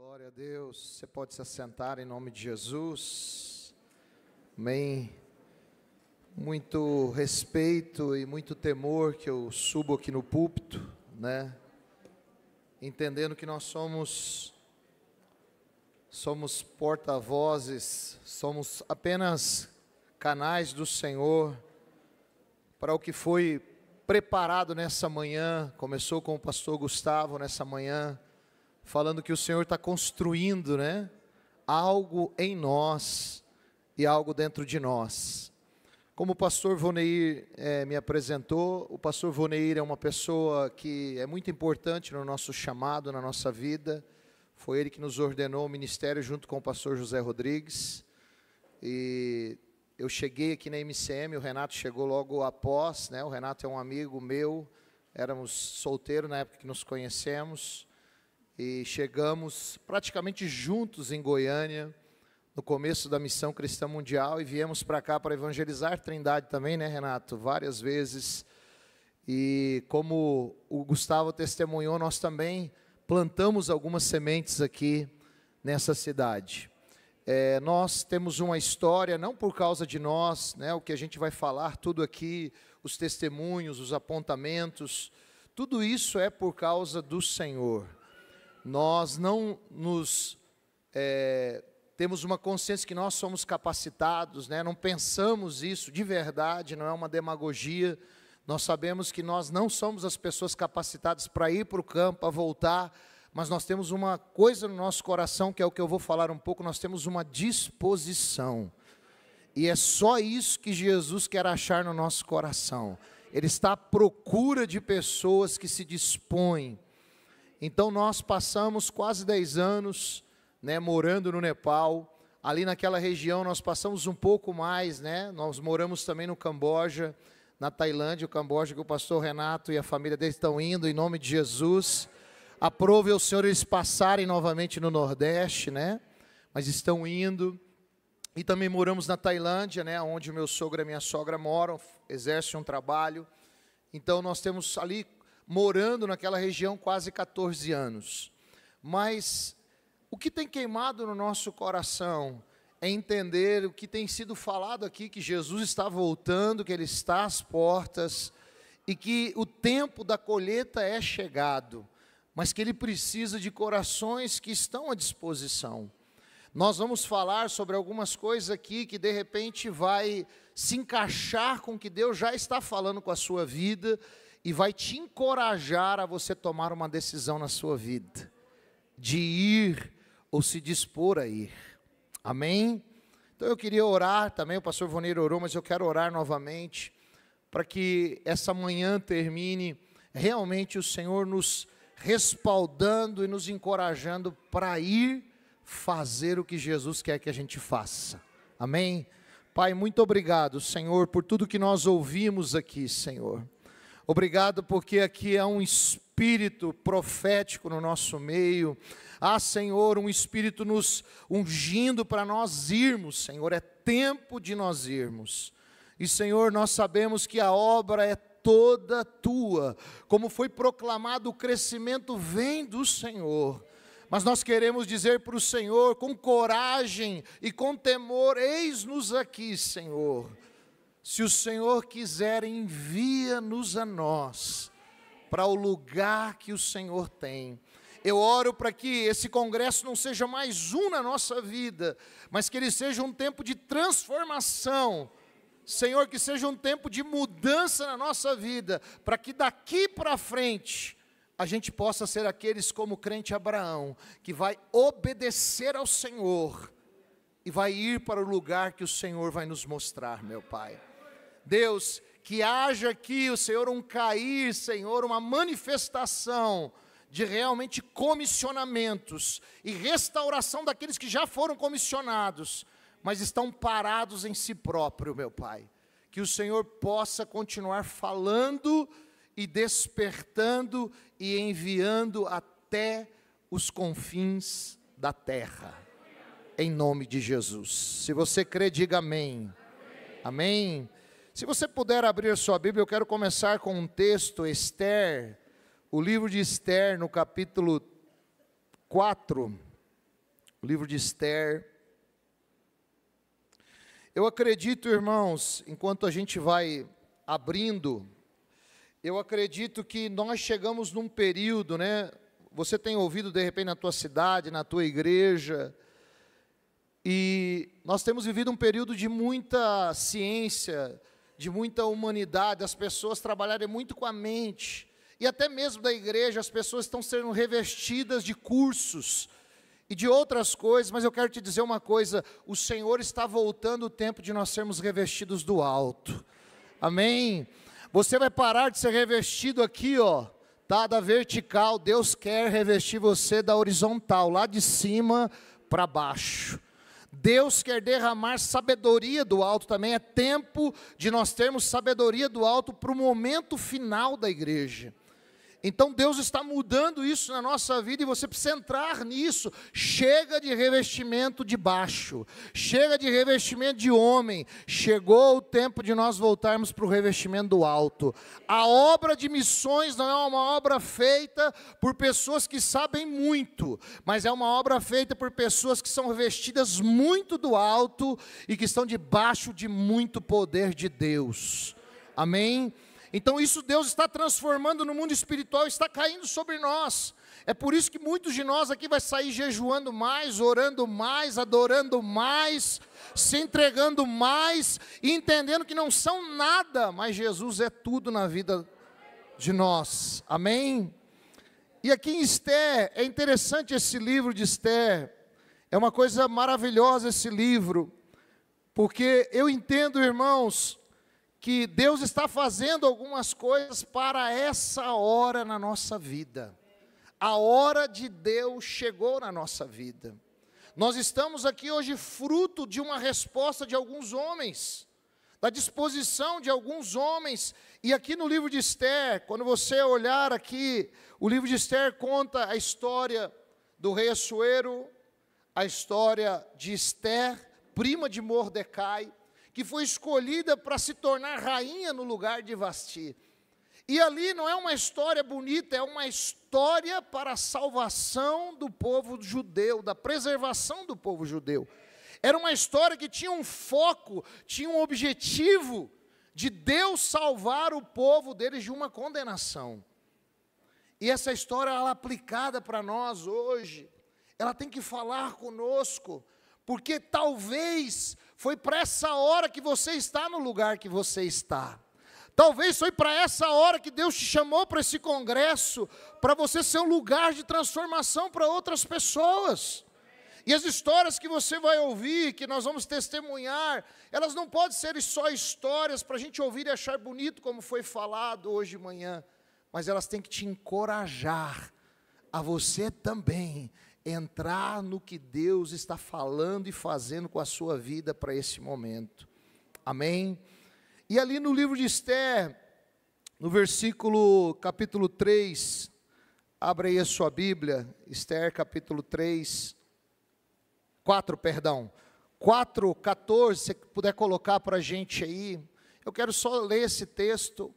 Glória a Deus. Você pode se assentar em nome de Jesus. Amém. Muito respeito e muito temor que eu subo aqui no púlpito, né? Entendendo que nós somos porta-vozes, somos apenas canais do Senhor para o que foi preparado nessa manhã. Começou com o pastor Gustavo nessa manhã, falando que o Senhor está construindo, né, algo em nós e algo dentro de nós. Como o pastor Voneir me apresentou, o pastor Voneir é uma pessoa que é muito importante no nosso chamado, na nossa vida. Foi ele que nos ordenou o ministério junto com o pastor José Rodrigues. E eu cheguei aqui na MCM, o Renato chegou logo após, né? O Renato é um amigo meu, éramos solteiros na época que nos conhecemos. E chegamos praticamente juntos em Goiânia, no começo da Missão Cristã Mundial, e viemos para cá para evangelizar Trindade também, né, Renato? Várias vezes. E como o Gustavo testemunhou, nós também plantamos algumas sementes aqui nessa cidade. Nós temos uma história, não por causa de nós, né, o que a gente vai falar, tudo aqui, os testemunhos, os apontamentos, tudo isso é por causa do Senhor. Nós não temos uma consciência que nós somos capacitados, né? Não pensamos isso de verdade, não é uma demagogia. Nós sabemos que nós não somos as pessoas capacitadas para ir para o campo, para voltar, mas nós temos uma coisa no nosso coração, que é o que eu vou falar um pouco, nós temos uma disposição. E é só isso que Jesus quer achar no nosso coração. Ele está à procura de pessoas que se dispõem. Então nós passamos quase 10 anos, né, morando no Nepal. Ali naquela região nós passamos um pouco mais, né? Nós moramos também no Camboja, na Tailândia, o Camboja que o pastor Renato e a família dele estão indo, em nome de Jesus. Aprove ao Senhor eles passarem novamente no Nordeste, né? Mas estão indo. E também moramos na Tailândia, né, onde o meu sogro e a minha sogra moram, exercem um trabalho. Então nós temos ali, morando naquela região, quase 14 anos. Mas o que tem queimado no nosso coração é entender o que tem sido falado aqui, que Jesus está voltando, que Ele está às portas, e que o tempo da colheita é chegado, mas que Ele precisa de corações que estão à disposição. Nós vamos falar sobre algumas coisas aqui que de repente vai se encaixar com o que Deus já está falando com a sua vida, e vai te encorajar a você tomar uma decisão na sua vida, de ir ou se dispor a ir. Amém? Então eu queria orar também, o pastor Voneir orou, mas eu quero orar novamente, para que essa manhã termine, realmente o Senhor nos respaldando e nos encorajando para ir fazer o que Jesus quer que a gente faça. Amém? Pai, muito obrigado, Senhor, por tudo que nós ouvimos aqui, Senhor. Obrigado porque aqui há um espírito profético no nosso meio. Há, Senhor, um espírito nos ungindo para nós irmos, Senhor. É tempo de nós irmos. E, Senhor, nós sabemos que a obra é toda tua. Como foi proclamado, o crescimento vem do Senhor. Mas nós queremos dizer para o Senhor, com coragem e com temor, eis-nos aqui, Senhor. Se o Senhor quiser, envia-nos a nós, para o lugar que o Senhor tem. Eu oro para que esse congresso não seja mais um na nossa vida, mas que ele seja um tempo de transformação. Senhor, que seja um tempo de mudança na nossa vida, para que daqui para frente, a gente possa ser aqueles como o crente Abraão, que vai obedecer ao Senhor, e vai ir para o lugar que o Senhor vai nos mostrar, meu Pai. Deus, que haja aqui, o Senhor, um cair, Senhor, uma manifestação de realmente comissionamentos e restauração daqueles que já foram comissionados, mas estão parados em si próprio, meu Pai. Que o Senhor possa continuar falando e despertando e enviando até os confins da terra, em nome de Jesus. Se você crê, diga amém. Amém. Se você puder abrir sua Bíblia, eu quero começar com um texto, Esther, o livro de Esther, no capítulo 4. o livro de Esther. Eu acredito, irmãos, enquanto a gente vai abrindo, eu acredito que nós chegamos num período, né? Você tem ouvido de repente na tua cidade, na tua igreja, e nós temos vivido um período de muita ciência, de muita humanidade, as pessoas trabalharem muito com a mente, e até mesmo da igreja, as pessoas estão sendo revestidas de cursos e de outras coisas, mas eu quero te dizer uma coisa: o Senhor está voltando o tempo de nós sermos revestidos do alto, amém? Você vai parar de ser revestido aqui, ó, tá, da vertical. Deus quer revestir você da horizontal, lá de cima para baixo. Deus quer derramar sabedoria do alto também. É tempo de nós termos sabedoria do alto para o momento final da igreja. Então Deus está mudando isso na nossa vida e você precisa entrar nisso. Chega de revestimento de baixo, chega de revestimento de homem, chegou o tempo de nós voltarmos para o revestimento do alto. A obra de missões não é uma obra feita por pessoas que sabem muito, mas é uma obra feita por pessoas que são revestidas muito do alto e que estão debaixo de muito poder de Deus, amém? Então isso Deus está transformando no mundo espiritual, está caindo sobre nós. É por isso que muitos de nós aqui vai sair jejuando mais, orando mais, adorando mais, se entregando mais, e entendendo que não são nada, mas Jesus é tudo na vida de nós, amém? E aqui em Esther, é interessante esse livro de Esther, é uma coisa maravilhosa esse livro, porque eu entendo, irmãos, que Deus está fazendo algumas coisas para essa hora na nossa vida. A hora de Deus chegou na nossa vida. Nós estamos aqui hoje fruto de uma resposta de alguns homens, da disposição de alguns homens. E aqui no livro de Esther, quando você olhar aqui, o livro de Esther conta a história do rei Assuero, a história de Esther, prima de Mordecai, que foi escolhida para se tornar rainha no lugar de Vasti. E ali não é uma história bonita, é uma história para a salvação do povo judeu, da preservação do povo judeu. Era uma história que tinha um foco, tinha um objetivo de Deus salvar o povo deles de uma condenação. E essa história, ela é aplicada para nós hoje, ela tem que falar conosco, porque talvez foi para essa hora que você está no lugar que você está. Talvez foi para essa hora que Deus te chamou para esse congresso, para você ser um lugar de transformação para outras pessoas. E as histórias que você vai ouvir, que nós vamos testemunhar, elas não podem ser só histórias para a gente ouvir e achar bonito, como foi falado hoje de manhã, mas elas têm que te encorajar a você também entrar no que Deus está falando e fazendo com a sua vida para esse momento, amém? E ali no livro de Esther, no capítulo 3, abre aí a sua Bíblia, Esther capítulo 4, 14, se puder colocar para a gente aí, eu quero só ler esse texto.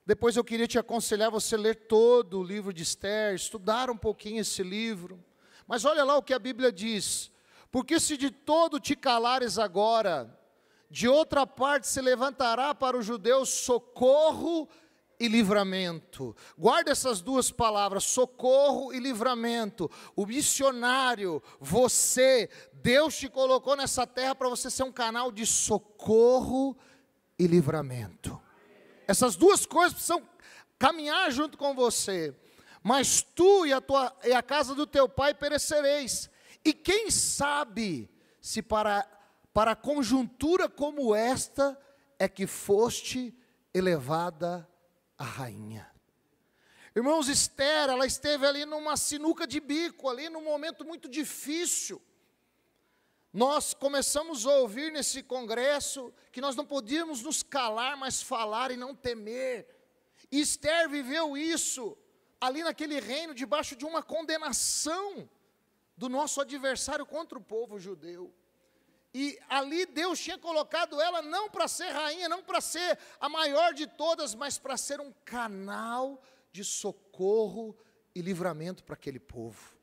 Depois eu queria te aconselhar você ler todo o livro de Esther, estudar um pouquinho esse livro. Mas olha lá o que a Bíblia diz: porque se de todo te calares agora, de outra parte se levantará para os judeus socorro e livramento. Guarda essas duas palavras, socorro e livramento. O missionário, você, Deus te colocou nessa terra para você ser um canal de socorro e livramento. Essas duas coisas precisam caminhar junto com você. Mas tu e a casa do teu pai perecereis. E quem sabe se para conjuntura como esta é que foste elevada a rainha. Irmãos, Esther, ela esteve ali numa sinuca de bico, ali num momento muito difícil. Nós começamos a ouvir nesse congresso que nós não podíamos nos calar, mas falar e não temer. E Esther viveu isso, ali naquele reino, debaixo de uma condenação do nosso adversário contra o povo judeu. E ali Deus tinha colocado ela não para ser rainha, não para ser a maior de todas, mas para ser um canal de socorro e livramento para aquele povo.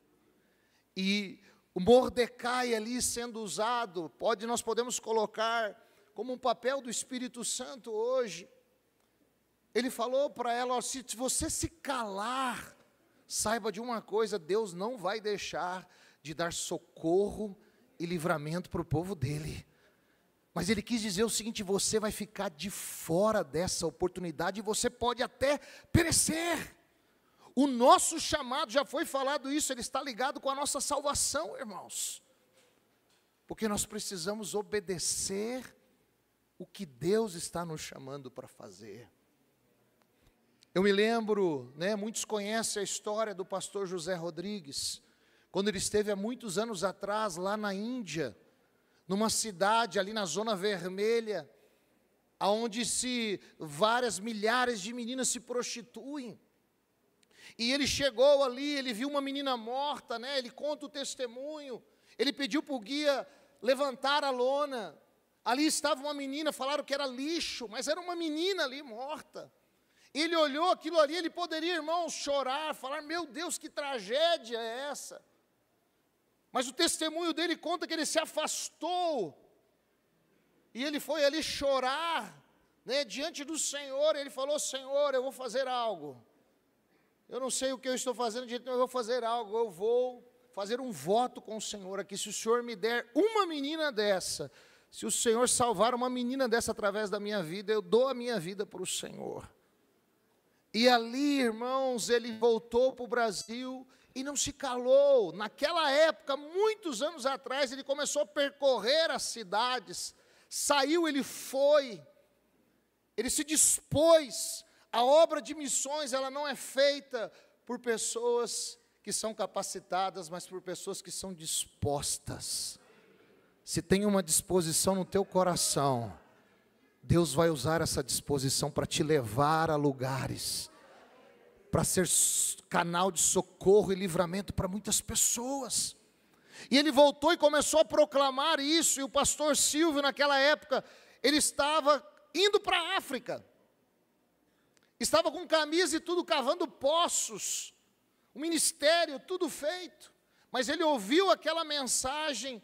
E O Mordecai ali sendo usado, nós podemos colocar como um papel do Espírito Santo hoje. Ele falou para ela, ó, se você se calar, saiba de uma coisa, Deus não vai deixar de dar socorro e livramento para o povo dele. Mas ele quis dizer o seguinte, você vai ficar de fora dessa oportunidade e você pode até perecer. O nosso chamado, já foi falado isso, ele está ligado com a nossa salvação, irmãos. Porque nós precisamos obedecer o que Deus está nos chamando para fazer. Eu me lembro, muitos conhecem a história do pastor José Rodrigues, quando ele esteve há muitos anos atrás, lá na Índia, numa cidade ali na Zona Vermelha, onde várias milhares de meninas se prostituem. E ele chegou ali, ele viu uma menina morta, ele conta o testemunho, ele pediu para o guia levantar a lona, ali estava uma menina, falaram que era lixo, mas era uma menina ali morta. Ele olhou aquilo ali, ele poderia, irmãos, chorar, falar, meu Deus, que tragédia é essa? Mas o testemunho dele conta que ele se afastou, e ele foi ali chorar, diante do Senhor, ele falou, Senhor, eu vou fazer algo. Eu não sei o que eu estou fazendo, eu vou fazer algo, eu vou fazer um voto com o Senhor aqui, se o Senhor me der uma menina dessa, se o Senhor salvar uma menina dessa através da minha vida, eu dou a minha vida para o Senhor. E ali, irmãos, ele voltou para o Brasil e não se calou. Naquela época, muitos anos atrás, ele começou a percorrer as cidades, saiu, ele foi, ele se dispôs. A obra de missões, ela não é feita por pessoas que são capacitadas, mas por pessoas que são dispostas. Se tem uma disposição no teu coração, Deus vai usar essa disposição para te levar a lugares, para ser canal de socorro e livramento para muitas pessoas. E ele voltou e começou a proclamar isso, e o pastor Silvio, naquela época, ele estava indo para a África. Estava com camisa e tudo, cavando poços, o ministério, tudo feito. Mas ele ouviu aquela mensagem,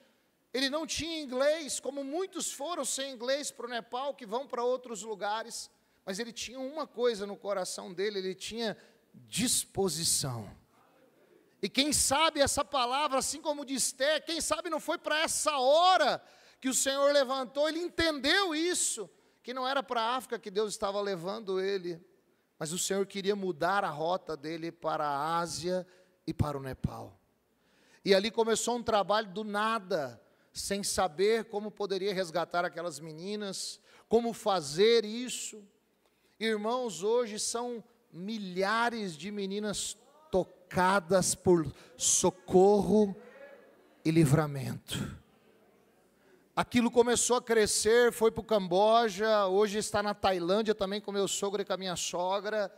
ele não tinha inglês, como muitos foram sem inglês para o Nepal, que vão para outros lugares. Mas ele tinha uma coisa no coração dele, ele tinha disposição. E quem sabe essa palavra, assim como de Esther, quem sabe não foi para essa hora que o Senhor levantou, ele entendeu isso, que não era para a África que Deus estava levando ele, mas o Senhor queria mudar a rota dele para a Ásia e para o Nepal. E ali começou um trabalho do nada, sem saber como poderia resgatar aquelas meninas, como fazer isso. Irmãos, hoje são milhares de meninas tocadas por socorro e livramento. Aquilo começou a crescer, foi para o Camboja, hoje está na Tailândia também com meu sogro e com a minha sogra.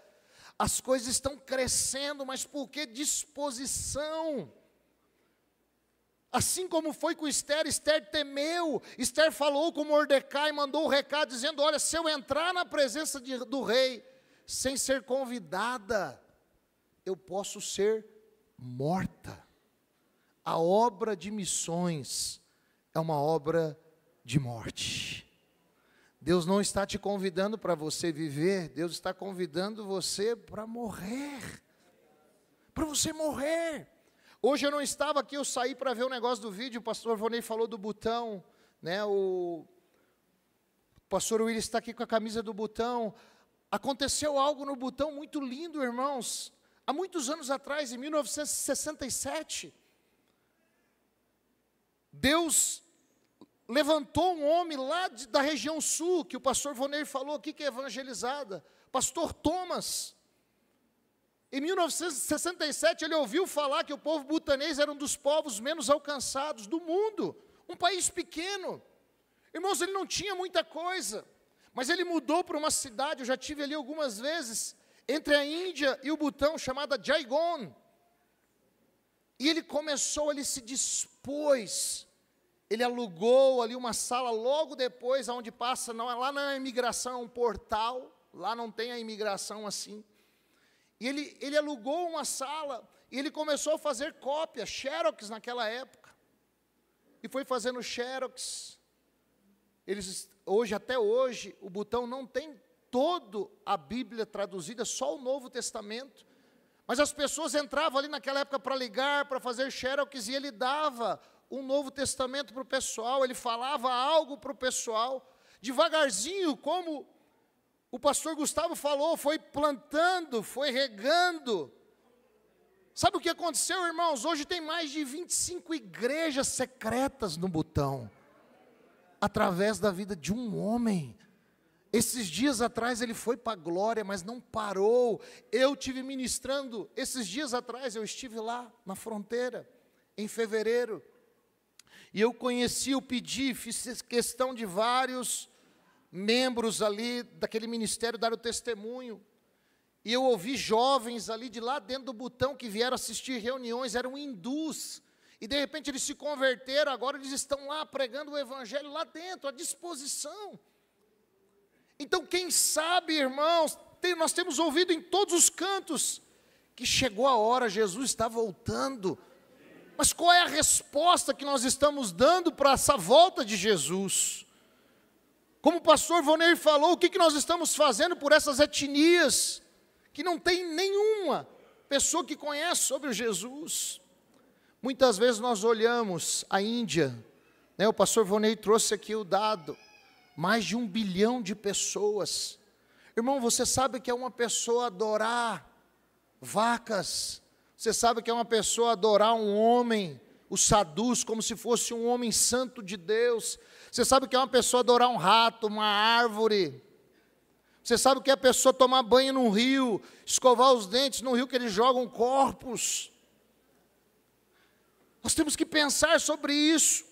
As coisas estão crescendo, mas por que disposição? Assim como foi com Esther, Esther temeu, Esther falou com Mordecai, mandou o recado dizendo, olha, se eu entrar na presença do rei, sem ser convidada, eu posso ser morta. A obra de missões é uma obra de morte. Deus não está te convidando para você viver, Deus está convidando você para morrer. Para você morrer. Hoje eu não estava aqui, eu saí para ver o negócio do vídeo, o pastor Vonei falou do botão, o pastor Willis está aqui com a camisa do botão. Aconteceu algo no botão muito lindo, irmãos. Há muitos anos atrás, em 1967, Deus levantou um homem lá da região sul, que o pastor Vonei falou aqui, que é evangelizada, pastor Thomas. Em 1967, ele ouviu falar que o povo butanês era um dos povos menos alcançados do mundo, um país pequeno. Irmãos, ele não tinha muita coisa, mas ele mudou para uma cidade, eu já estive ali algumas vezes, entre a Índia e o Butão, chamada Jaigon. E ele começou, ele se dispôs, ele alugou ali uma sala logo depois, onde passa, lá na imigração é um portal, lá não tem a imigração assim. E ele alugou uma sala, e ele começou a fazer cópias, xerox naquela época. e foi fazendo xerox. Eles, até hoje, o Butão não tem toda a Bíblia traduzida, só o Novo Testamento. Mas as pessoas entravam ali naquela época para ligar, para fazer xerox, e ele dava um Novo Testamento para o pessoal, ele falava algo para o pessoal, devagarzinho, como o pastor Gustavo falou, foi plantando, foi regando. Sabe o que aconteceu, irmãos? Hoje tem mais de 25 igrejas secretas no Butão, através da vida de um homem. Esses dias atrás ele foi para a glória, mas não parou. Eu tive ministrando, esses dias atrás eu estive lá na fronteira, em fevereiro. E eu conheci, eu pedi, fiz questão de vários membros ali daquele ministério dar o testemunho. E eu ouvi jovens ali de lá dentro do Butão que vieram assistir reuniões, eram hindus. E de repente eles se converteram, agora eles estão lá pregando o evangelho lá dentro, à disposição. Então, quem sabe, irmãos, nós temos ouvido em todos os cantos, que chegou a hora, Jesus está voltando. Mas qual é a resposta que nós estamos dando para essa volta de Jesus? Como o pastor Vonei falou, o que nós estamos fazendo por essas etnias, que não tem nenhuma pessoa que conhece sobre o Jesus? Muitas vezes nós olhamos a Índia, né, o pastor Vonei trouxe aqui o dado, mais de 1 bilhão de pessoas. Irmão, você sabe que é uma pessoa adorar vacas, você sabe que é uma pessoa adorar um homem, o sadhus, como se fosse um homem santo de Deus. Você sabe que é uma pessoa adorar um rato, uma árvore. Você sabe que é a pessoa tomar banho num rio, escovar os dentes num rio que eles jogam corpos. Nós temos que pensar sobre isso.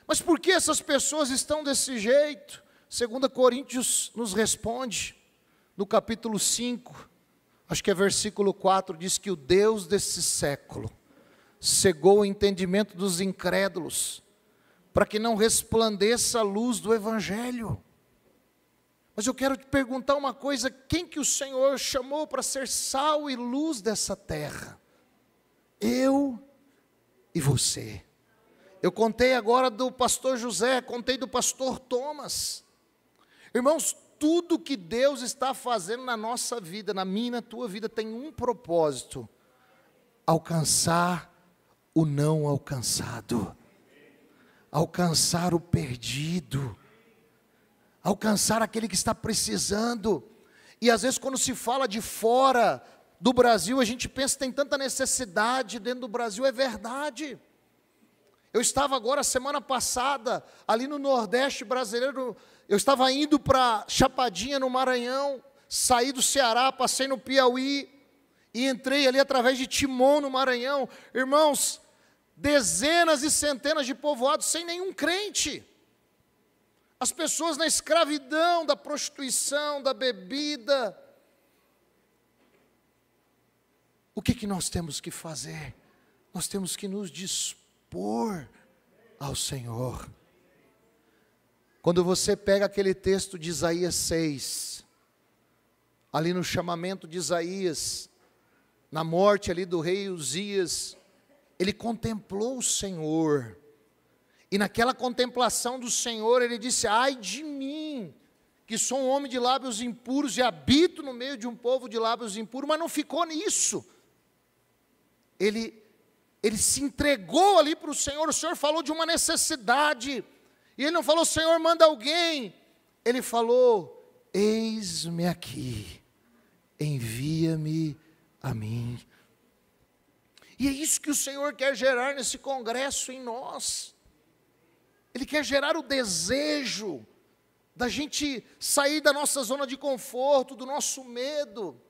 Mas por que essas pessoas estão desse jeito? 2 Coríntios nos responde, no capítulo 5, acho que é versículo 4, diz que o Deus desse século cegou o entendimento dos incrédulos, para que não resplandeça a luz do Evangelho. Mas eu quero te perguntar uma coisa, quem que o Senhor chamou para ser sal e luz dessa terra? Eu e você. Eu contei agora do pastor José, contei do pastor Thomas. Irmãos, tudo que Deus está fazendo na nossa vida, na minha e na tua vida, tem um propósito: alcançar o não alcançado, alcançar o perdido, alcançar aquele que está precisando. E às vezes quando se fala de fora do Brasil, a gente pensa que tem tanta necessidade dentro do Brasil, é verdade. Eu estava agora, semana passada, ali no Nordeste brasileiro, eu estava indo para Chapadinha, no Maranhão, saí do Ceará, passei no Piauí, e entrei ali através de Timon, no Maranhão. Irmãos, dezenas e centenas de povoados sem nenhum crente. As pessoas na escravidão, da prostituição, da bebida. O que nós temos que fazer? Nós temos que nos dispor ao Senhor. Quando você pega aquele texto de Isaías 6, ali no chamamento de Isaías, na morte ali do rei Uzias, ele contemplou o Senhor, e naquela contemplação do Senhor, ele disse: ai de mim, que sou um homem de lábios impuros, e habito no meio de um povo de lábios impuros. Mas não ficou nisso, ele se entregou ali para o Senhor falou de uma necessidade, e ele não falou: Senhor, manda alguém, ele falou: eis-me aqui, envia-me a mim. E é isso que o Senhor quer gerar nesse congresso em nós. Ele quer gerar o desejo da gente sair da nossa zona de conforto, do nosso medo.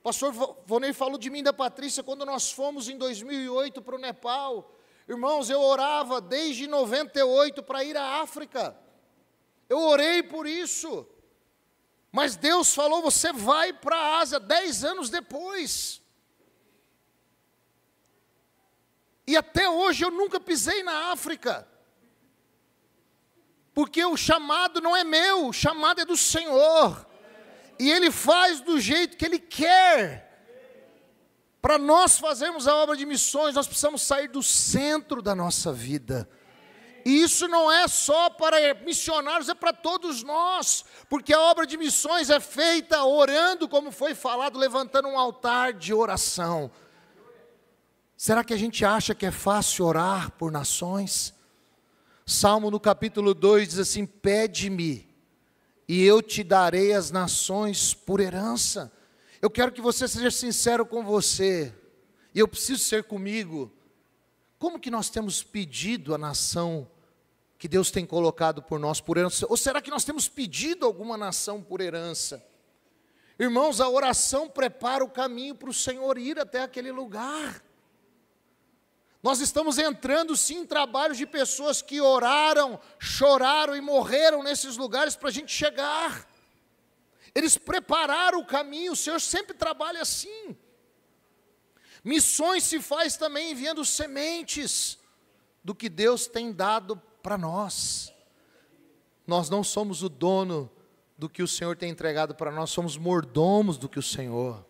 O pastor Vonei falou de mim e da Patrícia quando nós fomos em 2008 para o Nepal. Irmãos, eu orava desde 98 para ir à África. Eu orei por isso. Mas Deus falou: você vai para a Ásia 10 anos depois. E até hoje eu nunca pisei na África. Porque o chamado não é meu, o chamado é do Senhor. E Ele faz do jeito que Ele quer. Para nós fazermos a obra de missões, nós precisamos sair do centro da nossa vida E isso não é só para missionários, é para todos nós, porque a obra de missões é feita orando, como foi falado, levantando um altar de oração. Será que a gente acha que é fácil orar por nações? Salmo no capítulo 2 diz assim: pede-me, e eu te darei as nações por herança. Eu quero que você seja sincero com você, e eu preciso ser comigo. Como que nós temos pedido a nação que Deus tem colocado por nós por herança? Ou será que nós temos pedido alguma nação por herança? Irmãos, a oração prepara o caminho para o Senhor ir até aquele lugar. Nós estamos entrando sim em trabalhos de pessoas que oraram, choraram e morreram nesses lugares para a gente chegar. Eles prepararam o caminho, o Senhor sempre trabalha assim. Missões se faz também enviando sementes do que Deus tem dado para nós. Nós não somos o dono do que o Senhor tem entregado para nós, somos mordomos do que o Senhor.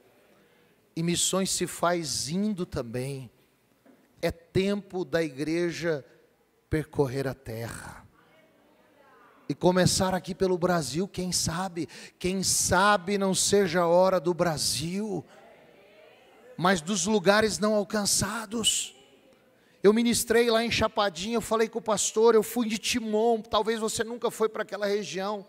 E missões se faz indo também. É tempo da igreja percorrer a terra. E começar aqui pelo Brasil, quem sabe não seja a hora do Brasil, mas dos lugares não alcançados. Eu ministrei lá em Chapadinha, eu falei com o pastor, eu fui de Timon, talvez você nunca foi para aquela região,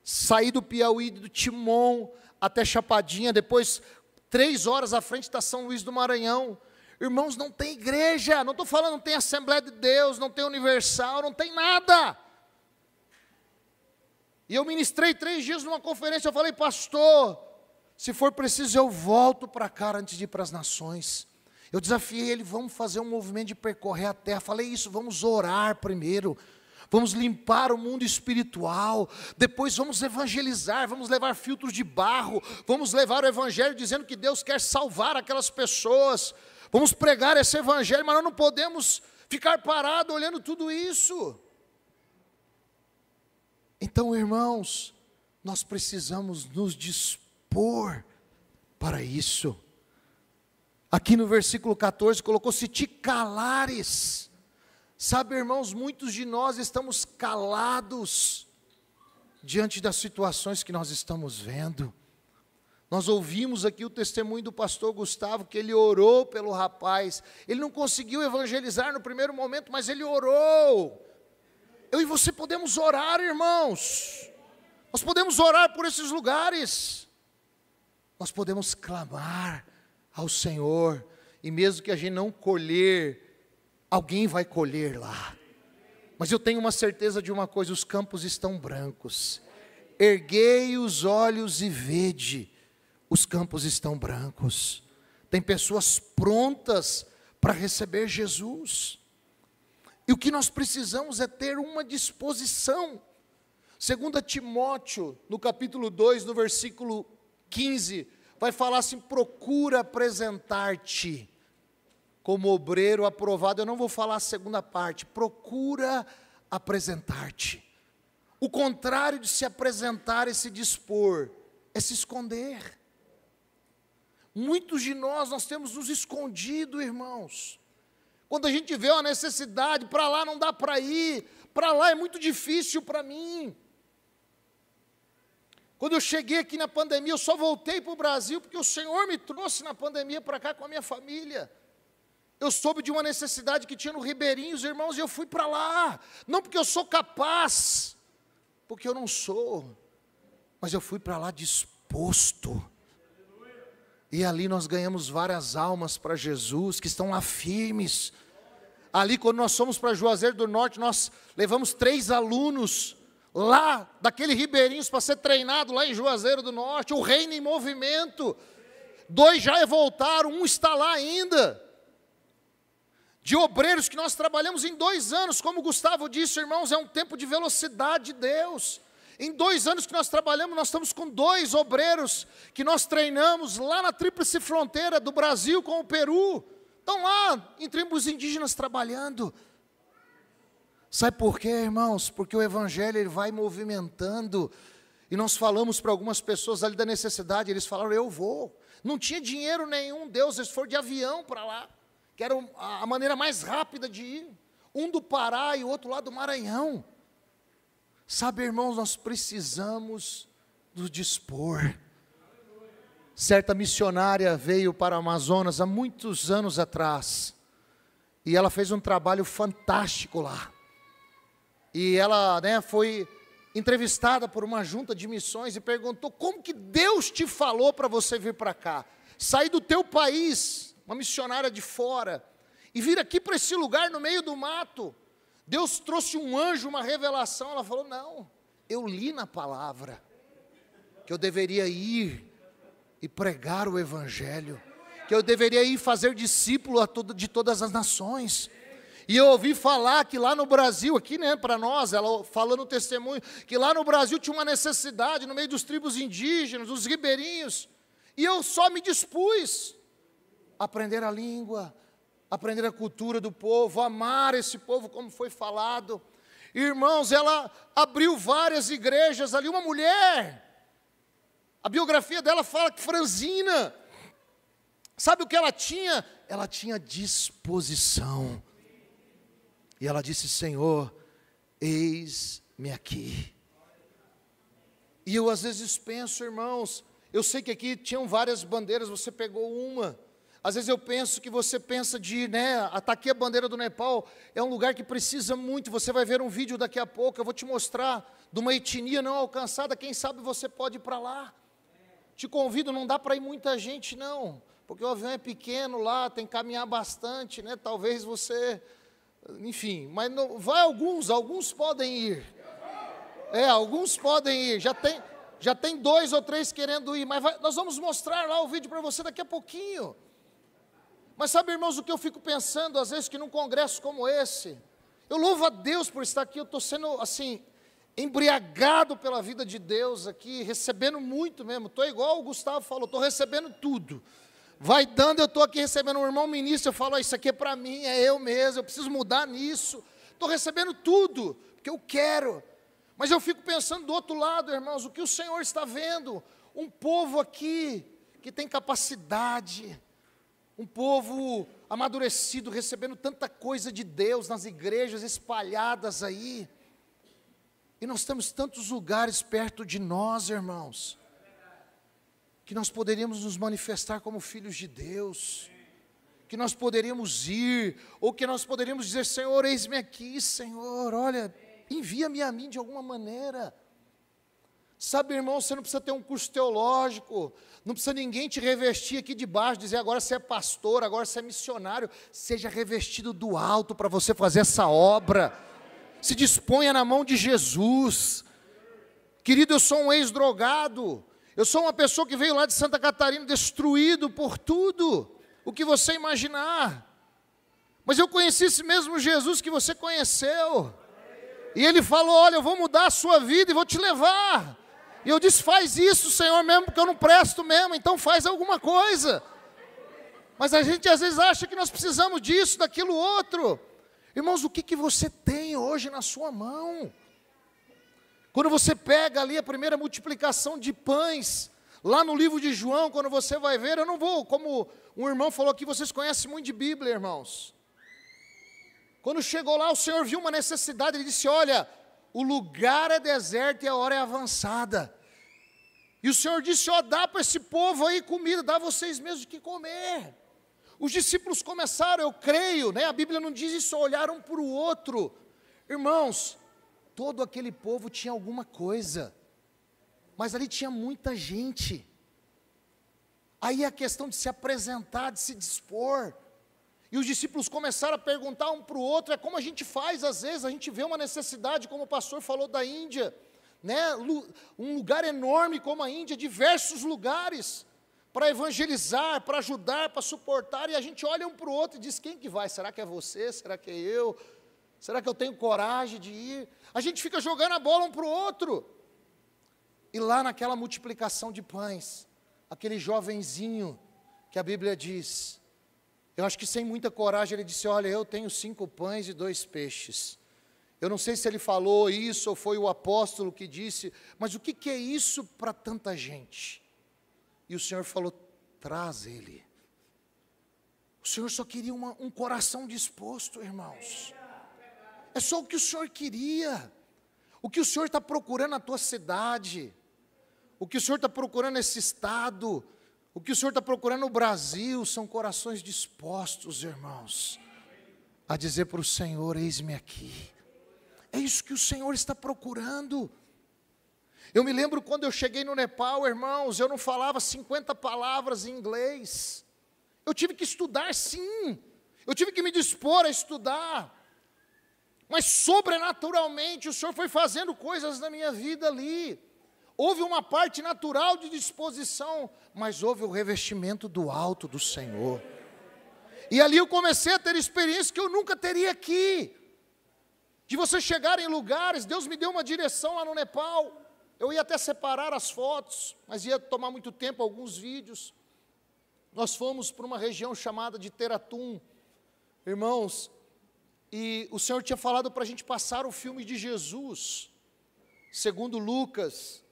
saí do Piauí, do Timon até Chapadinha, depois 3 horas à frente está São Luís do Maranhão. Irmãos, não tem igreja, não estou falando, não tem Assembleia de Deus, não tem Universal, não tem nada. E eu ministrei 3 dias numa conferência, eu falei: pastor, se for preciso eu volto para cá antes de ir para as nações. Eu desafiei ele: vamos fazer um movimento de percorrer a terra. Falei isso, vamos orar primeiro, vamos limpar o mundo espiritual, depois vamos evangelizar, vamos levar filtros de barro, vamos levar o evangelho dizendo que Deus quer salvar aquelas pessoas, vamos pregar esse evangelho, mas nós não podemos ficar parados olhando tudo isso. Então, irmãos, nós precisamos nos dispor para isso. Aqui no versículo 14 colocou: se te calares. Sabe, irmãos, muitos de nós estamos calados diante das situações que nós estamos vendo. Nós ouvimos aqui o testemunho do pastor Gustavo, que ele orou pelo rapaz. Ele não conseguiu evangelizar no primeiro momento, mas ele orou. Eu e você podemos orar, irmãos. Nós podemos orar por esses lugares. Nós podemos clamar ao Senhor. E mesmo que a gente não colher, alguém vai colher lá. Mas eu tenho uma certeza de uma coisa: os campos estão brancos. Erguei os olhos e vede, os campos estão brancos. Tem pessoas prontas para receber Jesus. E o que nós precisamos é ter uma disposição. 2 Timóteo, no capítulo 2, no versículo 15, vai falar assim: procura apresentar-te como obreiro aprovado. Eu não vou falar a segunda parte, procura apresentar-te. O contrário de se apresentar e se dispor, é se esconder. Muitos de nós temos nos escondido, irmãos. Quando a gente vê uma necessidade, para lá não dá para ir, para lá é muito difícil para mim. Quando eu cheguei aqui na pandemia, eu só voltei para o Brasil porque o Senhor me trouxe na pandemia para cá com a minha família. Eu soube de uma necessidade que tinha no Ribeirinhos, irmãos, e eu fui para lá. Não porque eu sou capaz, porque eu não sou, mas eu fui para lá disposto. E ali nós ganhamos várias almas para Jesus, que estão lá firmes. Ali, quando nós fomos para Juazeiro do Norte, nós levamos 3 alunos lá, daquele Ribeirinhos, para ser treinado lá em Juazeiro do Norte. O reino em movimento. 2 já voltaram, 1 está lá ainda. De obreiros que nós trabalhamos em 2 anos, como o Gustavo disse, irmãos, é um tempo de velocidade de Deus. Em 2 anos que nós trabalhamos, nós estamos com 2 obreiros que nós treinamos lá na tríplice fronteira do Brasil com o Peru. Estão lá em tribos indígenas trabalhando. Sabe por quê, irmãos? Porque o evangelho ele vai movimentando. E nós falamos para algumas pessoas ali da necessidade, eles falaram: eu vou. Não tinha dinheiro nenhum, Deus, eles foram de avião para lá, que era a maneira mais rápida de ir. um do Pará e o outro lá do Maranhão. Sabe, irmãos, nós precisamos nos dispor. Certa missionária veio para o Amazonas há muitos anos atrás, e ela fez um trabalho fantástico lá. E ela, foi entrevistada por uma junta de missões e perguntou: como que Deus te falou para você vir para cá? Sair do teu país, uma missionária de fora, e vir aqui para esse lugar no meio do mato. Deus trouxe um anjo, uma revelação. Ela falou: não, eu li na palavra que eu deveria ir e pregar o evangelho, que eu deveria ir fazer discípulo de todas as nações. E eu ouvi falar que lá no Brasil, aqui, para nós, ela falando o testemunho, que lá no Brasil tinha uma necessidade, no meio dos tribos indígenas, dos ribeirinhos, e eu só me dispus a aprender a língua, aprender a cultura do povo, amar esse povo como foi falado. Irmãos, ela abriu várias igrejas ali, uma mulher, a biografia dela fala que franzina, sabe o que ela tinha? Ela tinha disposição. E ela disse: Senhor, eis-me aqui. E eu às vezes penso, irmãos, eu sei que aqui tinham várias bandeiras, você pegou uma. Às vezes eu penso que você pensa de, tá aqui a bandeira do Nepal, é um lugar que precisa muito. Você vai ver um vídeo daqui a pouco, eu vou te mostrar, de uma etnia não alcançada, quem sabe você pode ir para lá. Te convido, não dá para ir muita gente não, porque o avião é pequeno lá, tem que caminhar bastante, talvez você, enfim, mas não, vai alguns podem ir. Alguns podem ir, já tem 2 ou 3 querendo ir, mas nós vamos mostrar lá o vídeo para você daqui a pouquinho. Mas sabe, irmãos, o que eu fico pensando, às vezes, que num congresso como esse, eu louvo a Deus por estar aqui, eu estou sendo, assim, embriagado pela vida de Deus aqui, recebendo muito mesmo, estou igual o Gustavo falou, estou recebendo tudo. Vai dando, eu estou aqui recebendo um irmão ministro, eu falo: isso aqui é para mim, é eu mesmo, eu preciso mudar nisso. Estou recebendo tudo, porque eu quero. Mas eu fico pensando do outro lado, irmãos, o que o Senhor está vendo? Um povo aqui que tem capacidade, um povo amadurecido, recebendo tanta coisa de Deus nas igrejas espalhadas aí. E nós temos tantos lugares perto de nós, irmãos, que nós poderíamos nos manifestar como filhos de Deus, que nós poderíamos ir, ou que nós poderíamos dizer: Senhor, eis-me aqui, Senhor, olha, envia-me a mim de alguma maneira. Sabe, irmão, você não precisa ter um curso teológico, não precisa ninguém te revestir aqui de baixo, dizer: agora você é pastor, agora você é missionário. Seja revestido do alto para você fazer essa obra. Se disponha na mão de Jesus. Querido, eu sou um ex-drogado, eu sou uma pessoa que veio lá de Santa Catarina destruído por tudo o que você imaginar, mas eu conheci esse mesmo Jesus que você conheceu, e Ele falou: olha, eu vou mudar a sua vida e vou te levar. E eu disse: faz isso, Senhor, mesmo porque eu não presto mesmo, então faz alguma coisa. Mas a gente às vezes acha que nós precisamos disso, daquilo outro. Irmãos, o que você tem hoje na sua mão? Quando você pega ali a primeira multiplicação de pães, lá no livro de João, quando você vai ver, eu não vou, como um irmão falou aqui, vocês conhecem muito de Bíblia, irmãos. Quando chegou lá, o Senhor viu uma necessidade, Ele disse: olha, o lugar é deserto e a hora é avançada. E o Senhor disse: ó, dá para esse povo aí comida, dá a vocês mesmos o que comer. Os discípulos começaram, eu creio, a Bíblia não diz isso, olharam para o outro. Irmãos, todo aquele povo tinha alguma coisa, mas ali tinha muita gente. Aí é a questão de se apresentar, de se dispor. E os discípulos começaram a perguntar um para o outro, é como a gente faz às vezes, a gente vê uma necessidade, como o pastor falou da Índia, um lugar enorme como a Índia, diversos lugares, para evangelizar, para ajudar, para suportar, e a gente olha um para o outro e diz: quem que vai? Será que é você? Será que é eu? Será que eu tenho coragem de ir? A gente fica jogando a bola um para o outro. E lá naquela multiplicação de pães, aquele jovenzinho que a Bíblia diz, eu acho que sem muita coragem, ele disse: olha, eu tenho 5 pães e 2 peixes. Eu não sei se ele falou isso ou foi o apóstolo que disse, mas o que é isso para tanta gente? E o Senhor falou: traz ele. O Senhor só queria um coração disposto, irmãos. É só o que o Senhor queria. O que o Senhor está procurando na tua cidade. O que o Senhor está procurando nesse estado. O que o Senhor está procurando no Brasil. São corações dispostos, irmãos, a dizer para o Senhor: eis-me aqui. É isso que o Senhor está procurando. Eu me lembro quando eu cheguei no Nepal, irmãos, eu não falava 50 palavras em inglês. Eu tive que estudar, sim. Eu tive que me dispor a estudar. Mas sobrenaturalmente o Senhor foi fazendo coisas na minha vida ali. Houve uma parte natural de disposição, mas houve o revestimento do alto do Senhor. E ali eu comecei a ter experiências que eu nunca teria aqui. De você chegar em lugares, Deus me deu uma direção lá no Nepal. Eu ia até separar as fotos, mas ia tomar muito tempo alguns vídeos. Nós fomos para uma região chamada de Teratum, irmãos, e o Senhor tinha falado para a gente passar o filme de Jesus, segundo Lucas,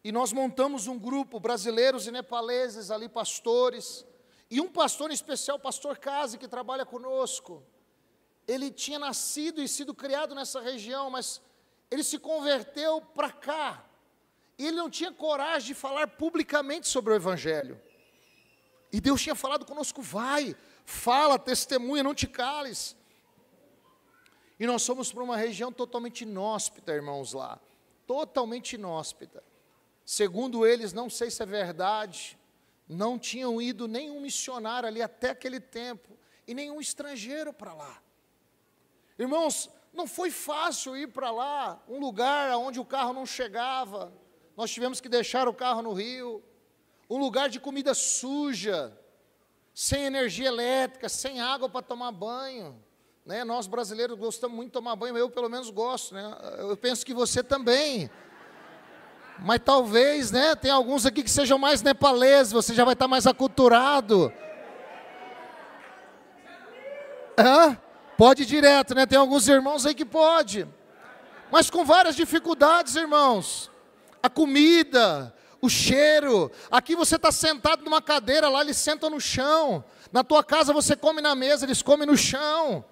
e nós montamos um grupo, brasileiros e nepaleses ali, pastores, e um pastor em especial, o pastor Kazi, que trabalha conosco. Ele tinha nascido e sido criado nessa região, mas ele se converteu para cá. E ele não tinha coragem de falar publicamente sobre o Evangelho. E Deus tinha falado conosco: vai, fala, testemunha, não te cales. E nós fomos para uma região totalmente inóspita, irmãos, lá. Totalmente inóspita. Segundo eles, não sei se é verdade, não tinham ido nenhum missionário ali até aquele tempo, e nenhum estrangeiro para lá. Irmãos, não foi fácil ir para lá, um lugar onde o carro não chegava. Nós tivemos que deixar o carro no rio, um lugar de comida suja, sem energia elétrica, sem água para tomar banho, né? Nós brasileiros gostamos muito de tomar banho, eu pelo menos gosto, né? Eu penso que você também, mas talvez, né, tem alguns aqui que sejam mais nepaleses, você já vai estar mais aculturado. Pode ir direto, né? Tem alguns irmãos aí que pode, mas com várias dificuldades, irmãos. A comida, o cheiro. Aqui você está sentado numa cadeira, lá eles sentam no chão. Na tua casa você come na mesa, eles comem no chão.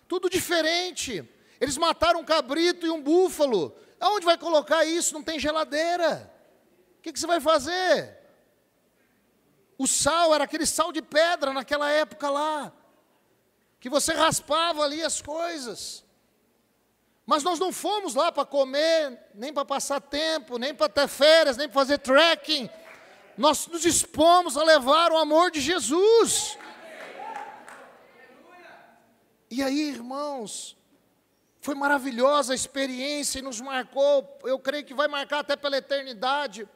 Tudo diferente. Eles mataram um cabrito e um búfalo. Aonde vai colocar isso? Não tem geladeira. O que você vai fazer? O sal era aquele sal de pedra naquela época lá, que você raspava ali as coisas. Mas nós não fomos lá para comer, nem para passar tempo, nem para ter férias, nem para fazer trekking. Nós nos dispomos a levar o amor de Jesus. E aí, irmãos, foi maravilhosa a experiência e nos marcou, eu creio que vai marcar até pela eternidade,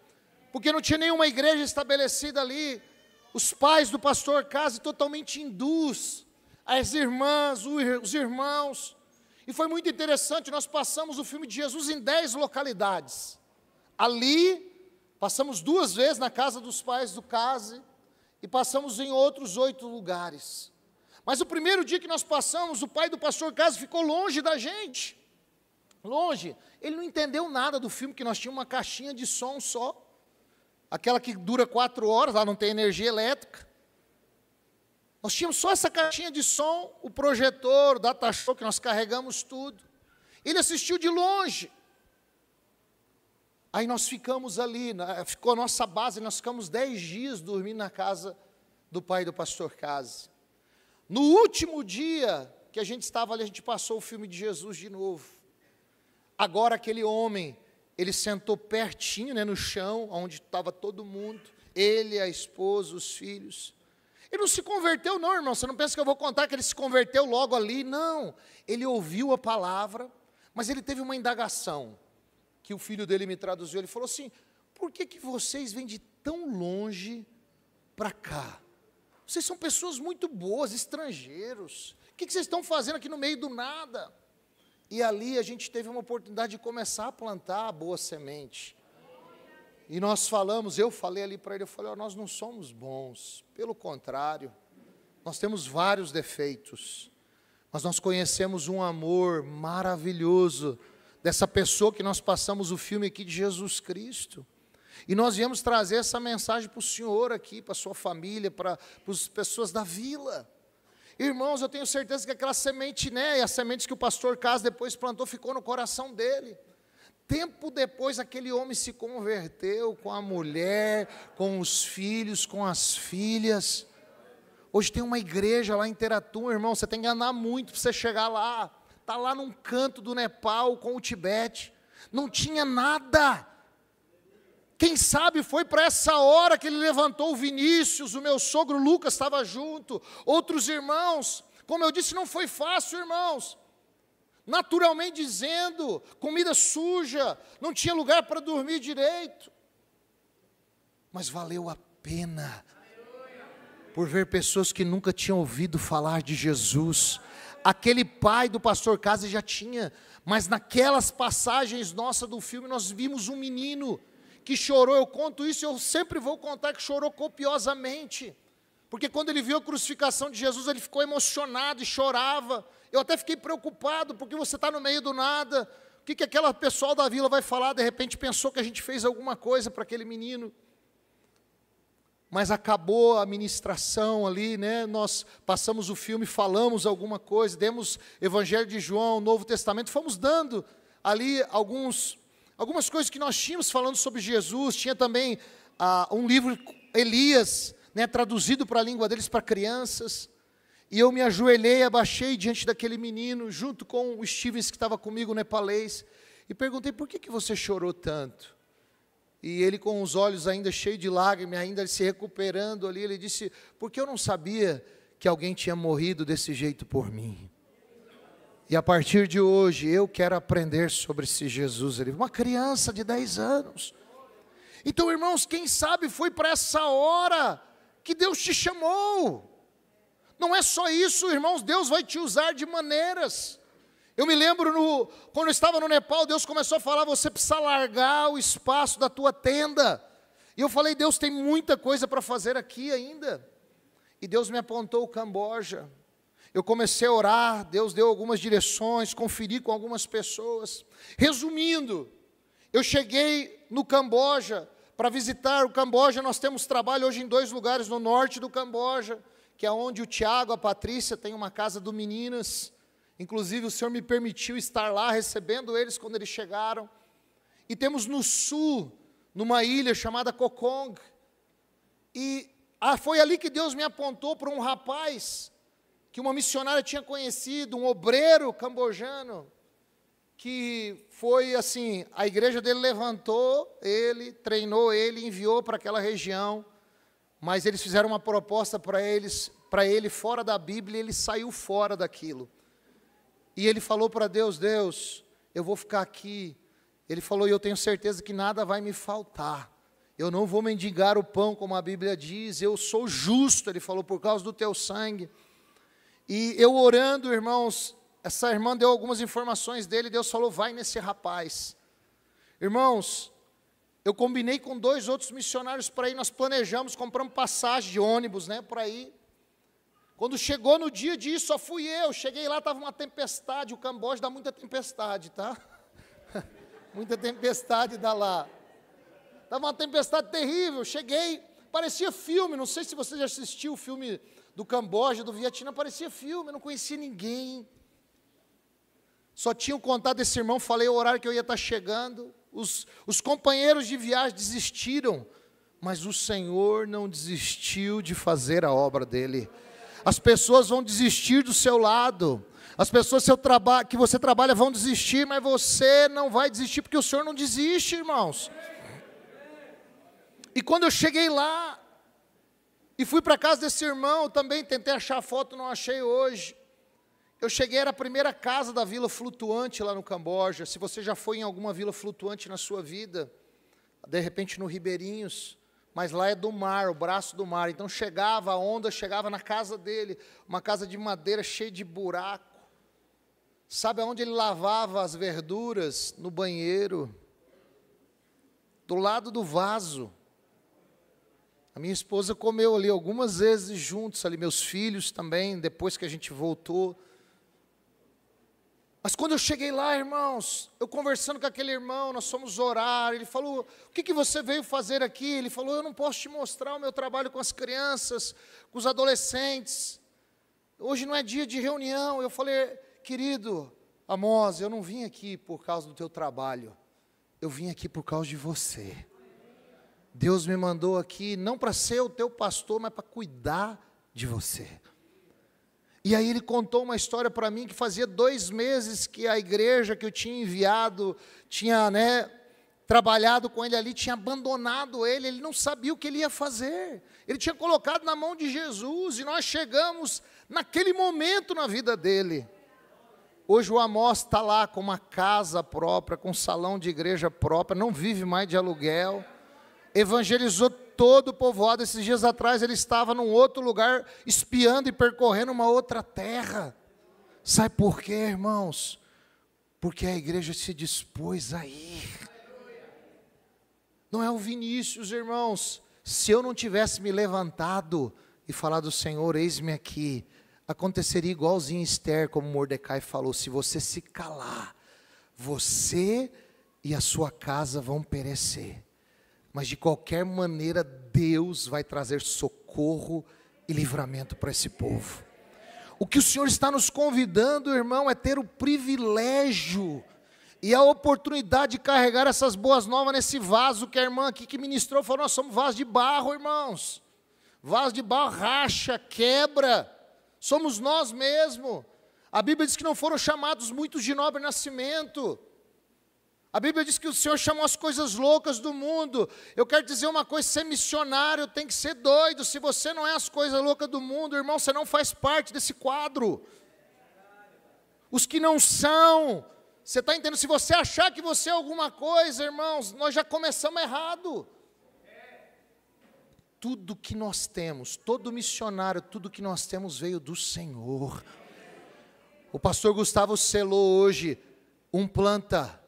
porque não tinha nenhuma igreja estabelecida ali. Os pais do pastor Kazi totalmente hindus, as irmãs, os irmãos. E foi muito interessante, nós passamos o filme de Jesus em 10 localidades. Ali, passamos 2 vezes na casa dos pais do Kazi, e passamos em outros 8 lugares. Mas o primeiro dia que nós passamos, o pai do pastor Kazi ficou longe da gente. Longe. Ele não entendeu nada do filme, que nós tínhamos uma caixinha de som só. Aquela que dura 4 horas, lá não tem energia elétrica. Nós tínhamos só essa caixinha de som, o projetor, o data show, que nós carregamos tudo. Ele assistiu de longe. Aí nós ficamos ali, ficou a nossa base, nós ficamos 10 dias dormindo na casa do pai do pastor Kazi. No último dia que a gente estava ali, a gente passou o filme de Jesus de novo. Agora aquele homem, ele sentou pertinho, né, no chão, onde estava todo mundo, ele, a esposa, os filhos. Ele não se converteu não, irmão, você não pensa que eu vou contar que ele se converteu logo ali, não. Ele ouviu a palavra, mas ele teve uma indagação, que o filho dele me traduziu, ele falou assim: por que vocês vêm de tão longe para cá? Vocês são pessoas muito boas, estrangeiros, o que vocês estão fazendo aqui no meio do nada? E ali a gente teve uma oportunidade de começar a plantar a boa semente. E nós falamos, eu falei ali para ele, eu falei: nós não somos bons, pelo contrário, nós temos vários defeitos, mas nós conhecemos um amor maravilhoso dessa pessoa que nós passamos o filme aqui de Jesus Cristo. E nós viemos trazer essa mensagem para o senhor aqui, para a sua família, para as pessoas da vila. Irmãos, eu tenho certeza que aquela semente, né, e as sementes que o pastor Cas depois plantou, ficou no coração dele. Tempo depois, aquele homem se converteu com a mulher, com os filhos, com as filhas. Hoje tem uma igreja lá em Teratu, irmão, você tem que andar muito para você chegar lá. Está lá num canto do Nepal com o Tibete. Não tinha nada. Quem sabe foi para essa hora que ele levantou o Vinícius, o meu sogro Lucas estava junto, outros irmãos. Como eu disse, não foi fácil, irmãos. Naturalmente dizendo, comida suja, não tinha lugar para dormir direito. Mas valeu a pena, por ver pessoas que nunca tinham ouvido falar de Jesus. Aquele pai do pastor Casa já tinha, mas naquelas passagens nossas do filme, nós vimos um menino que chorou. Eu conto isso, eu sempre vou contar que chorou copiosamente, porque quando ele viu a crucificação de Jesus, ele ficou emocionado e chorava. Eu até fiquei preocupado, porque você está no meio do nada, o que aquela pessoal da vila vai falar? De repente pensou que a gente fez alguma coisa para aquele menino. Mas acabou a ministração ali, né? Nós passamos o filme, falamos alguma coisa, demos Evangelho de João, Novo Testamento, fomos dando ali algumas coisas que nós tínhamos falando sobre Jesus. Tinha também um livro, Elias, né, traduzido para a língua deles, para crianças. E eu me ajoelhei, abaixei diante daquele menino, junto com o Stevens que estava comigo, o nepalês, e perguntei, por que você chorou tanto? E ele, com os olhos ainda cheios de lágrimas, ainda se recuperando ali, ele disse, porque eu não sabia que alguém tinha morrido desse jeito por mim. E a partir de hoje, eu quero aprender sobre esse Jesus. Ele, uma criança de 10 anos. Então, irmãos, quem sabe foi para essa hora que Deus te chamou. Não é só isso, irmãos, Deus vai te usar de maneiras. Eu me lembro, quando eu estava no Nepal, Deus começou a falar, você precisa largar o espaço da tua tenda. E eu falei, Deus, tem muita coisa para fazer aqui ainda. E Deus me apontou o Camboja. Eu comecei a orar, Deus deu algumas direções, conferi com algumas pessoas. Resumindo, eu cheguei no Camboja, para visitar o Camboja. Nós temos trabalho hoje em 2 lugares no norte do Camboja, que é onde o Tiago, a Patrícia, tem uma casa do Meninas. Inclusive o Senhor me permitiu estar lá, recebendo eles quando eles chegaram. E temos no sul, numa ilha chamada Kokong. E foi ali que Deus me apontou para um rapaz, que uma missionária tinha conhecido, um obreiro cambojano, que foi assim, a igreja dele levantou ele, treinou ele, enviou para aquela região. Mas eles fizeram uma proposta para ele fora da Bíblia, e ele saiu fora daquilo. E ele falou para Deus, Deus, eu vou ficar aqui. Ele falou, e eu tenho certeza que nada vai me faltar. Eu não vou mendigar o pão, como a Bíblia diz, eu sou justo, ele falou, por causa do teu sangue. E eu orando, irmãos, essa irmã deu algumas informações dele, Deus falou, vai nesse rapaz. Irmãos, eu combinei com 2 outros missionários para ir, nós planejamos, compramos passagem de ônibus, né, para ir. Quando chegou no dia disso, só fui eu, cheguei lá, estava uma tempestade, o Camboja dá muita tempestade, tá? Muita tempestade dá lá. Estava uma tempestade terrível, cheguei, parecia filme, não sei se você já assistiu o filme do Camboja, do Vietnã, parecia filme, eu não conhecia ninguém. Só tinha o contato desse irmão, falei o horário que eu ia estar chegando. Os companheiros de viagem desistiram, mas o Senhor não desistiu de fazer a obra dele. As pessoas vão desistir do seu lado, as pessoas que você trabalha vão desistir, mas você não vai desistir, porque o Senhor não desiste, irmãos. E quando eu cheguei lá, e fui para a casa desse irmão, eu também tentei achar a foto, não achei hoje. Eu cheguei, era a primeira casa da vila flutuante lá no Camboja. Se você já foi em alguma vila flutuante na sua vida, de repente no Ribeirinhos, mas lá é do mar, o braço do mar. Então chegava, a onda chegava na casa dele, uma casa de madeira cheia de buraco. Sabe aonde ele lavava as verduras? No banheiro, do lado do vaso. A minha esposa comeu ali algumas vezes juntos, ali meus filhos também, depois que a gente voltou. Mas quando eu cheguei lá, irmãos, eu conversando com aquele irmão, nós fomos orar, ele falou, o que você veio fazer aqui? Ele falou, eu não posso te mostrar o meu trabalho com as crianças, com os adolescentes. hoje não é dia de reunião. Eu falei, querido Amós, eu não vim aqui por causa do teu trabalho, eu vim aqui por causa de você. Deus me mandou aqui não para ser o teu pastor, mas para cuidar de você. E aí ele contou uma história para mim que fazia 2 meses que a igreja que eu tinha enviado, tinha trabalhado com ele ali, tinha abandonado ele não sabia o que ele ia fazer. Ele tinha colocado na mão de Jesus, e nós chegamos naquele momento na vida dele. Hoje o Amós está lá com uma casa própria, com um salão de igreja própria, não vive mais de aluguel, evangelizou todo o povoado. Esses dias atrás ele estava num outro lugar, espiando e percorrendo uma outra terra. Sabe por quê, irmãos? Porque a igreja se dispôs a ir. Não é o Vinícius, irmãos. Se eu não tivesse me levantado e falado, Senhor, eis-me aqui, aconteceria igualzinho Esther, como Mordecai falou, se você se calar, você e a sua casa vão perecer. Mas de qualquer maneira, Deus vai trazer socorro e livramento para esse povo. O que o Senhor está nos convidando, irmão, é ter o privilégio e a oportunidade de carregar essas boas novas nesse vaso que a irmã aqui que ministrou falou, nós somos vaso de barro, irmãos. Vaso de barro racha, quebra. Somos nós mesmos. A Bíblia diz que não foram chamados muitos de nobre nascimento. A Bíblia diz que o Senhor chamou as coisas loucas do mundo. Eu quero dizer uma coisa, ser missionário tem que ser doido. Se você não é as coisas loucas do mundo, irmão, você não faz parte desse quadro. Os que não são, você está entendendo? Se você achar que você é alguma coisa, irmãos, nós já começamos errado. Tudo que nós temos, todo missionário, tudo que nós temos veio do Senhor. O pastor Gustavo selou hoje, um planta.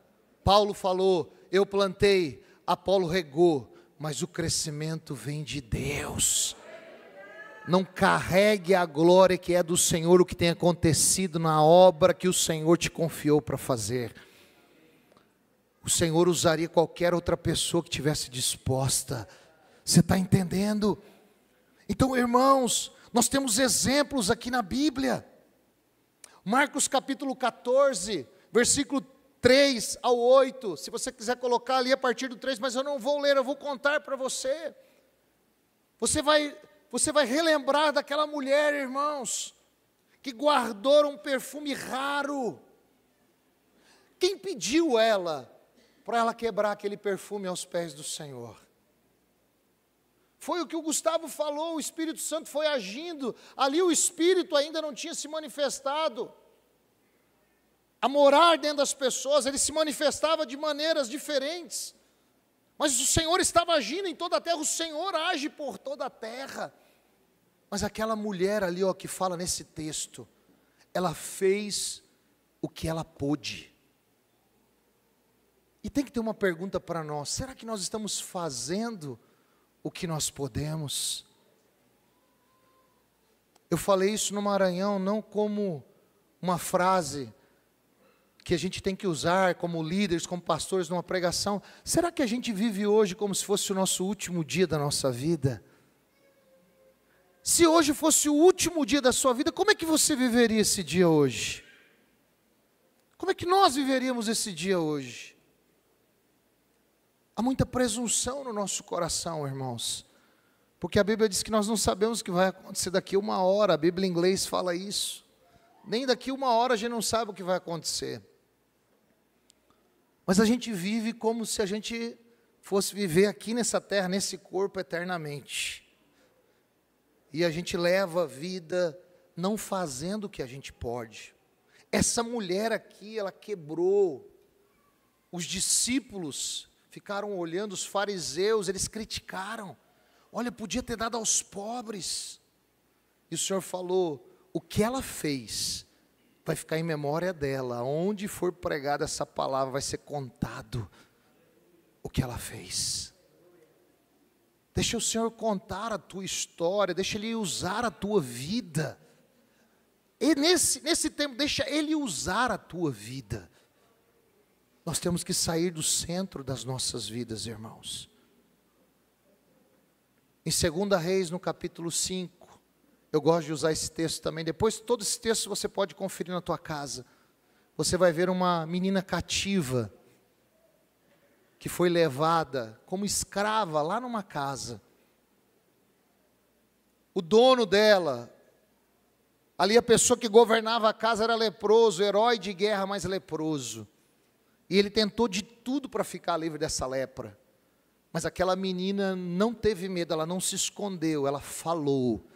Paulo falou, eu plantei, Apolo regou, mas o crescimento vem de Deus. Não carregue a glória que é do Senhor, o que tem acontecido na obra que o Senhor te confiou para fazer. O Senhor usaria qualquer outra pessoa que tivesse disposta. Você está entendendo? Então, irmãos, nós temos exemplos aqui na Bíblia. Marcos capítulo 14, versículo 3 ao 8, se você quiser colocar ali a partir do 3, mas eu não vou ler, eu vou contar para você. Você vai relembrar daquela mulher, irmãos, que guardou um perfume raro. Quem pediu ela para ela quebrar aquele perfume aos pés do Senhor? Foi o que o Gustavo falou, o Espírito Santo foi agindo, ali o Espírito ainda não tinha se manifestado. A morar dentro das pessoas, ele se manifestava de maneiras diferentes. Mas o Senhor estava agindo em toda a terra, o Senhor age por toda a terra. Mas aquela mulher ali, ó, que fala nesse texto, ela fez o que ela pôde. E tem que ter uma pergunta para nós, será que nós estamos fazendo o que nós podemos? Eu falei isso no Maranhão, não como uma frase que a gente tem que usar como líderes, como pastores numa pregação. Será que a gente vive hoje como se fosse o nosso último dia da nossa vida? Se hoje fosse o último dia da sua vida, como é que você viveria esse dia hoje? Como é que nós viveríamos esse dia hoje? Há muita presunção no nosso coração, irmãos, porque a Bíblia diz que nós não sabemos o que vai acontecer daqui a 1 hora, a Bíblia em inglês fala isso, nem daqui a 1 hora a gente não sabe o que vai acontecer, mas a gente vive como se a gente fosse viver aqui nessa terra, nesse corpo eternamente, e a gente leva a vida não fazendo o que a gente pode. Essa mulher aqui, ela quebrou, os discípulos ficaram olhando, os fariseus, eles criticaram, olha, podia ter dado aos pobres, e o Senhor falou, o que ela fez, vai ficar em memória dela, onde for pregada essa palavra, vai ser contado, o que ela fez. Deixa o Senhor contar a tua história, deixa Ele usar a tua vida, e nesse tempo, deixa Ele usar a tua vida. Nós temos que sair do centro das nossas vidas, irmãos. Em 2 Reis, no capítulo 5, Eu gosto de usar esse texto também. Depois, todo esse texto você pode conferir na tua casa. Você vai ver uma menina cativa, que foi levada como escrava lá numa casa. O dono dela, ali a pessoa que governava a casa era leproso, herói de guerra, mas leproso. E ele tentou de tudo para ficar livre dessa lepra. Mas aquela menina não teve medo, ela não se escondeu, ela falou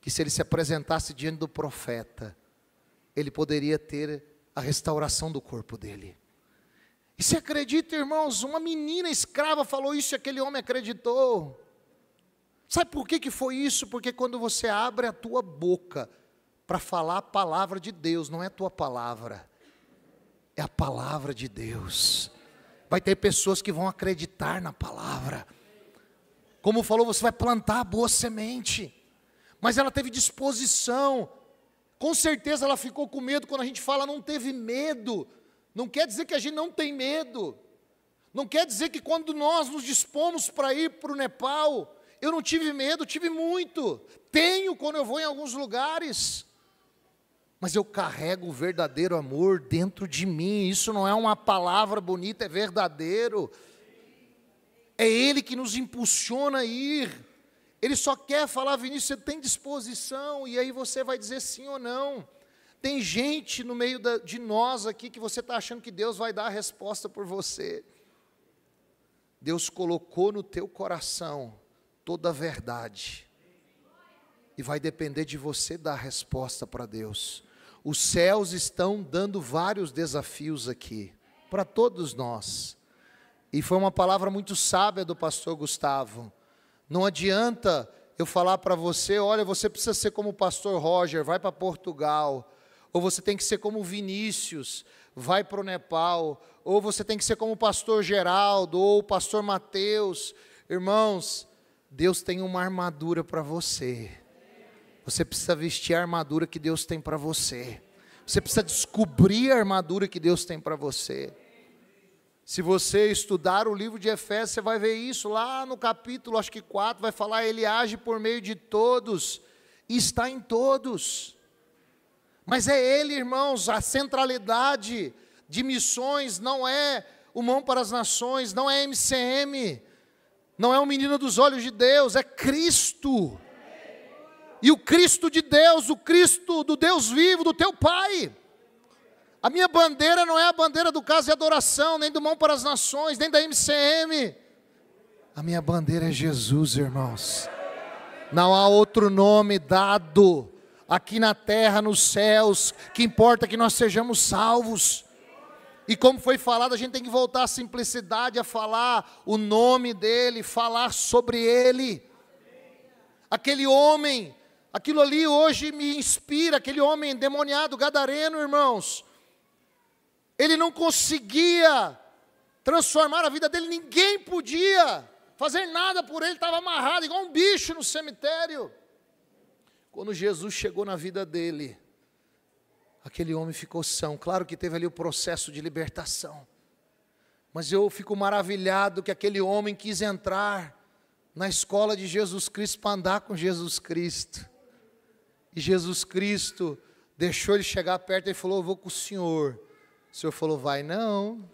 que se ele se apresentasse diante do profeta, ele poderia ter a restauração do corpo dele. E você acredita, irmãos, uma menina escrava falou isso e aquele homem acreditou. Sabe por que foi isso? Porque quando você abre a tua boca para falar a palavra de Deus, não é a tua palavra, é a palavra de Deus. Vai ter pessoas que vão acreditar na palavra. Como falou, você vai plantar a boa semente. Mas ela teve disposição. Com certeza ela ficou com medo. Quando a gente fala não teve medo, não quer dizer que a gente não tem medo. Não quer dizer que quando nós nos dispomos para ir para o Nepal, eu não tive medo, tive muito. Tenho quando eu vou em alguns lugares. Mas eu carrego o verdadeiro amor dentro de mim. Isso não é uma palavra bonita, é verdadeiro. É Ele que nos impulsiona a ir. Ele só quer falar, Vinícius, você tem disposição, e aí você vai dizer sim ou não. Tem gente no meio de nós aqui que você está achando que Deus vai dar a resposta por você. Deus colocou no teu coração toda a verdade, e vai depender de você dar a resposta para Deus. Os céus estão dando vários desafios aqui, para todos nós, e foi uma palavra muito sábia do pastor Gustavo. Não adianta eu falar para você, olha, você precisa ser como o pastor Roger, vai para Portugal, ou você tem que ser como o Vinícius, vai para o Nepal, ou você tem que ser como o pastor Geraldo, ou o pastor Mateus. Irmãos, Deus tem uma armadura para você. Você precisa vestir a armadura que Deus tem para você. Você precisa descobrir a armadura que Deus tem para você. Se você estudar o livro de Efésios, você vai ver isso lá no capítulo, acho que 4, vai falar, Ele age por meio de todos, e está em todos. Mas é Ele, irmãos, a centralidade de missões não é o Mão para as Nações, não é MCM, não é o Menino dos Olhos de Deus, é Cristo. E o Cristo de Deus, o Cristo do Deus vivo, do teu Pai. A minha bandeira não é a bandeira do Casa e Adoração, nem do Mão para as Nações, nem da MCM. A minha bandeira é Jesus, irmãos. Não há outro nome dado aqui na terra, nos céus, que importa que nós sejamos salvos. E como foi falado, a gente tem que voltar à simplicidade, a falar o nome dEle, falar sobre Ele. Aquele homem, aquilo ali hoje me inspira, aquele homem endemoniado, gadareno, irmãos. Ele não conseguia transformar a vida dele, ninguém podia fazer nada por ele, estava amarrado igual um bicho no cemitério. Quando Jesus chegou na vida dele, aquele homem ficou são. Claro que teve ali o processo de libertação, mas eu fico maravilhado que aquele homem quis entrar na escola de Jesus Cristo para andar com Jesus Cristo. E Jesus Cristo deixou ele chegar perto e falou, eu vou com o senhor. O senhor falou, vai não,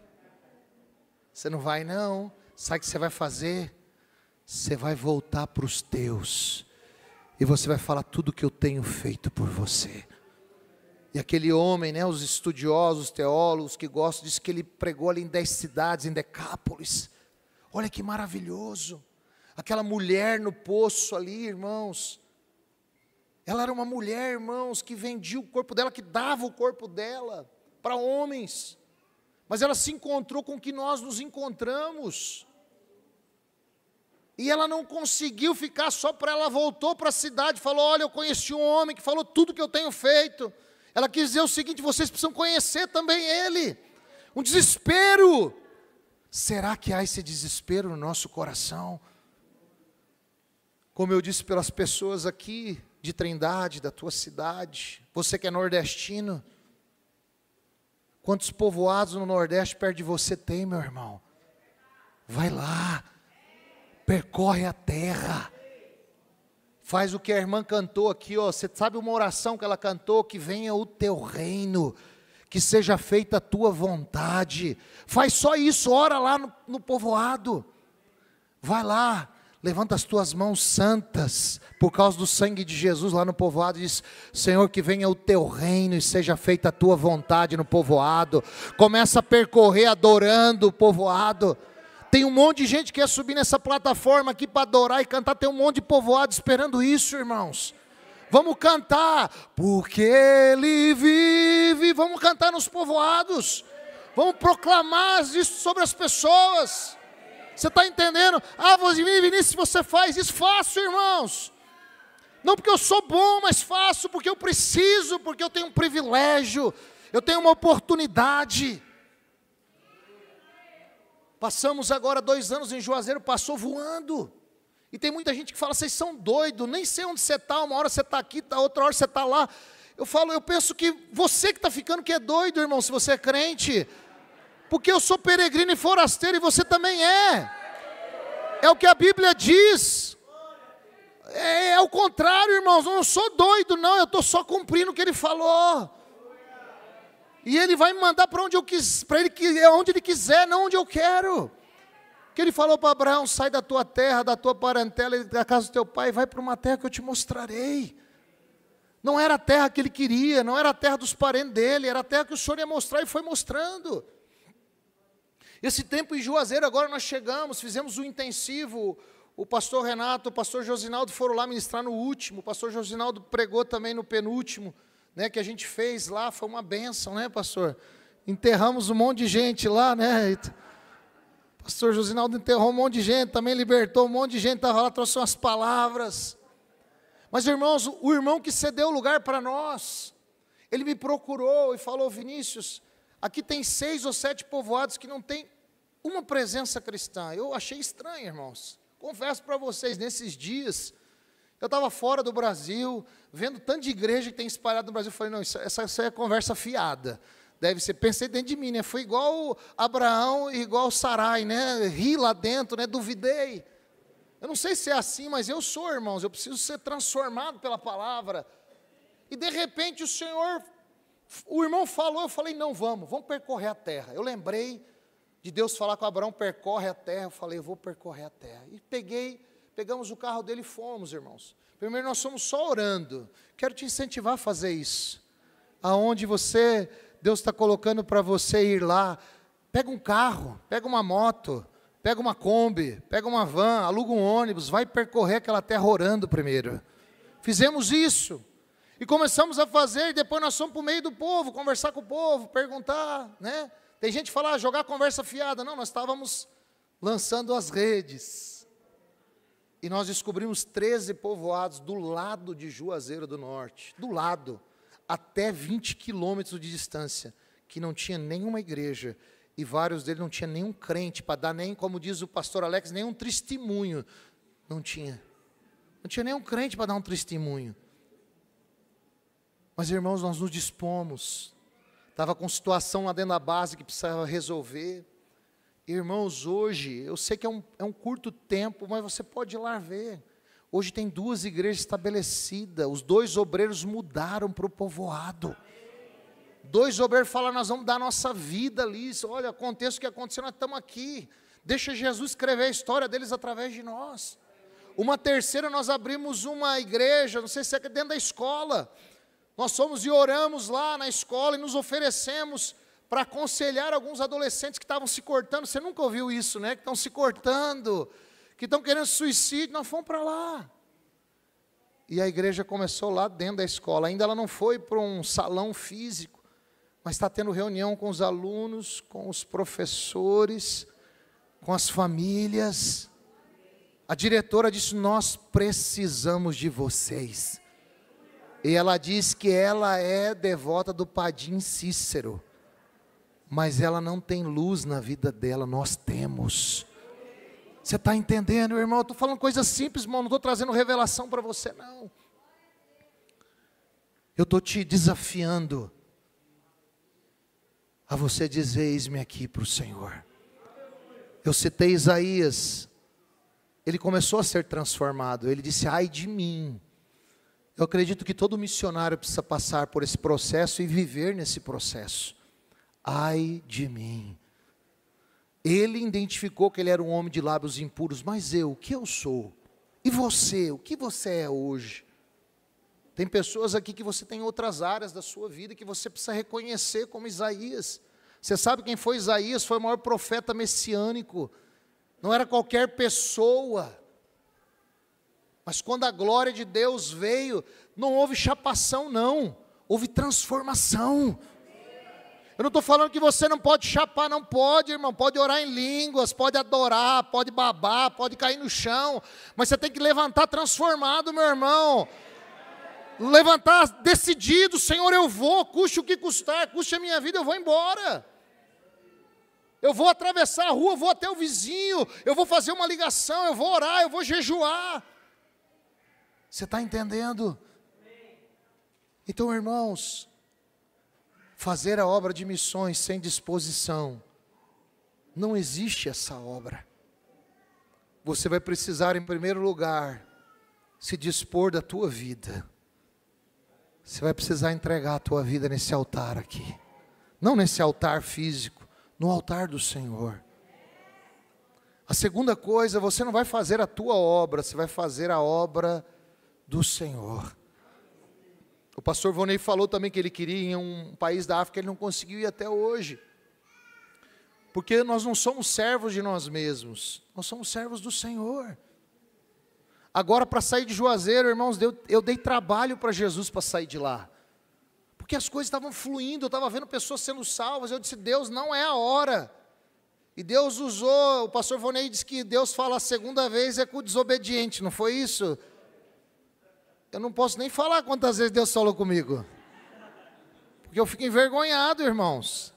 você não vai não, sabe o que você vai fazer? Você vai voltar para os teus, e você vai falar tudo que eu tenho feito por você. E aquele homem, né, os estudiosos, os teólogos que gostam, diz que ele pregou ali em 10 cidades, em Decápolis. Olha que maravilhoso, aquela mulher no poço ali, irmãos, ela era uma mulher, irmãos, que vendia o corpo dela, que dava o corpo dela para homens, mas ela se encontrou com o que nós nos encontramos, e ela não conseguiu ficar só para ela, voltou para a cidade, falou, olha, eu conheci um homem que falou tudo que eu tenho feito. Ela quis dizer o seguinte, vocês precisam conhecer também ele. Um desespero. Será que há esse desespero no nosso coração? Como eu disse pelas pessoas aqui de Trindade, da tua cidade, você que é nordestino, quantos povoados no Nordeste perto de você tem, meu irmão? Vai lá, percorre a terra, Faz o que a irmã cantou aqui, ó. Você sabe uma oração que ela cantou? Que venha o teu reino, que seja feita a tua vontade. Faz só isso, ora lá no povoado. Vai lá, levanta as tuas mãos santas, por causa do sangue de Jesus lá no povoado, e diz: Senhor, que venha o teu reino e seja feita a tua vontade no povoado. Começa a percorrer adorando o povoado. Tem um monte de gente que quer subir nessa plataforma aqui para adorar e cantar. Tem um monte de povoado esperando isso, irmãos. Vamos cantar, porque Ele vive. Vamos cantar nos povoados. Vamos proclamar isso sobre as pessoas. Você está entendendo? Ah, Vinícius, você faz isso. Faço, irmãos. Não porque eu sou bom, mas faço porque eu preciso, porque eu tenho um privilégio, eu tenho uma oportunidade. Passamos agora 2 anos em Juazeiro, passou voando. E tem muita gente que fala: vocês são doidos, nem sei onde você está, uma hora você está aqui, outra hora você está lá. Eu penso que você que está ficando que é doido, irmão, se você é crente. Porque eu sou peregrino e forasteiro e você também é. É o que a Bíblia diz. É o contrário, irmãos, eu não sou doido não, eu estou só cumprindo o que Ele falou. E Ele vai me mandar para onde eu quiser, para Ele, onde Ele quiser, não onde eu quero. Que Ele falou para Abraão: sai da tua terra, da tua parentela, da casa do teu pai, vai para uma terra que eu te mostrarei. Não era a terra que Ele queria, não era a terra dos parentes dele, era a terra que o Senhor ia mostrar e foi mostrando. Esse tempo em Juazeiro, agora nós chegamos, fizemos um intensivo. O pastor Renato, o pastor Josinaldo foram lá ministrar no último, o pastor Josinaldo pregou também no penúltimo, né, que a gente fez lá. Foi uma bênção, né, pastor? Enterramos um monte de gente lá, né? O pastor Josinaldo enterrou um monte de gente, também libertou um monte de gente, estava lá, trouxe umas palavras. Mas, irmãos, o irmão que cedeu o lugar para nós, ele me procurou e falou: Vinícius, aqui tem 6 ou 7 povoados que não tem uma presença cristã. Eu achei estranho, irmãos. Confesso para vocês, nesses dias, eu estava fora do Brasil, vendo tanto de igreja que tem espalhado no Brasil. Eu falei: não, essa é conversa fiada. Deve ser, pensei dentro de mim, né? Foi igual Abraão e igual Sarai, né? Ri lá dentro, né? Duvidei. Eu não sei se é assim, mas eu sou, irmãos. Eu preciso ser transformado pela palavra. E de repente o irmão falou, eu falei: não, vamos percorrer a terra. Eu lembrei de Deus falar com Abraão: percorre a terra. Eu falei: eu vou percorrer a terra. E pegamos o carro dele e fomos, irmãos. Primeiro nós fomos só orando. Quero te incentivar a fazer isso. Aonde Deus está colocando para você ir lá, pega um carro, pega uma moto, pega uma Kombi, pega uma van, aluga um ônibus, vai percorrer aquela terra orando primeiro. Fizemos isso. E começamos a fazer, e depois nós fomos para o meio do povo, conversar com o povo, perguntar, né? Tem gente que fala: jogar conversa fiada. Não, nós estávamos lançando as redes. E nós descobrimos 13 povoados do lado de Juazeiro do Norte. Do lado, até 20 quilômetros de distância, que não tinha nenhuma igreja. E vários deles não tinha nenhum crente para dar nem, como diz o pastor Alex, nenhum testemunho. Não tinha nenhum crente para dar um testemunho. Mas, irmãos, nós nos dispomos. Estava com situação lá dentro da base que precisava resolver. Irmãos, hoje, eu sei que é um curto tempo, mas você pode ir lá ver. Hoje tem 2 igrejas estabelecidas. Os 2 obreiros mudaram para o povoado. 2 obreiros falaram: nós vamos dar nossa vida ali. Olha, aconteça o que aconteceu, nós estamos aqui. Deixa Jesus escrever a história deles através de nós. Uma terceira, nós abrimos uma igreja, não sei se é dentro da escola. Nós fomos e oramos lá na escola e nos oferecemos para aconselhar alguns adolescentes que estavam se cortando. Você nunca ouviu isso, né? Que estão se cortando, que estão querendo suicídio. Nós fomos para lá. E a igreja começou lá dentro da escola. Ainda ela não foi para um salão físico, mas está tendo reunião com os alunos, com os professores, com as famílias. A diretora disse: nós precisamos de vocês. E ela diz que ela é devota do Padim Cícero, mas ela não tem luz na vida dela. Nós temos. Você está entendendo, irmão? Eu estou falando coisas simples, irmão. Não estou trazendo revelação para você, não. Eu estou te desafiando a você dizer: eis-me aqui para o Senhor. Eu citei Isaías. ele começou a ser transformado. Ele disse: ai de mim. Eu acredito que todo missionário precisa passar por esse processo e viver nesse processo. Ai de mim. Ele identificou que ele era um homem de lábios impuros, mas eu, o que eu sou? E você, o que você é hoje? Tem pessoas aqui que você tem outras áreas da sua vida que você precisa reconhecer, como Isaías. Você sabe quem foi Isaías? Foi o maior profeta messiânico. Não era qualquer pessoa. Mas quando a glória de Deus veio, não houve chapação não, houve transformação. Eu não estou falando que você não pode chapar, não pode, irmão, pode orar em línguas, pode adorar, pode babar, pode cair no chão, mas você tem que levantar transformado, meu irmão. Levantar decidido: Senhor, eu vou, custe o que custar, custe a minha vida, eu vou embora. Eu vou atravessar a rua, eu vou até o vizinho, eu vou fazer uma ligação, eu vou orar, eu vou jejuar. Você está entendendo? Então, irmãos, fazer a obra de missões sem disposição, não existe essa obra. Você vai precisar, em primeiro lugar, se dispor da tua vida. Você vai precisar entregar a tua vida nesse altar aqui. Não nesse altar físico, no altar do Senhor. A segunda coisa, você não vai fazer a tua obra, você vai fazer a obra do Senhor. O pastor Vonei falou também que ele queria ir em um país da África, ele não conseguiu ir até hoje. Porque nós não somos servos de nós mesmos, nós somos servos do Senhor. Agora, para sair de Juazeiro, irmãos, eu dei trabalho para Jesus para sair de lá. Porque as coisas estavam fluindo, eu estava vendo pessoas sendo salvas, eu disse: Deus, não é a hora. E Deus usou, o pastor Vonei disse que Deus fala a segunda vez é com o desobediente, não foi isso? Eu não posso nem falar quantas vezes Deus falou comigo. Porque eu fico envergonhado, irmãos.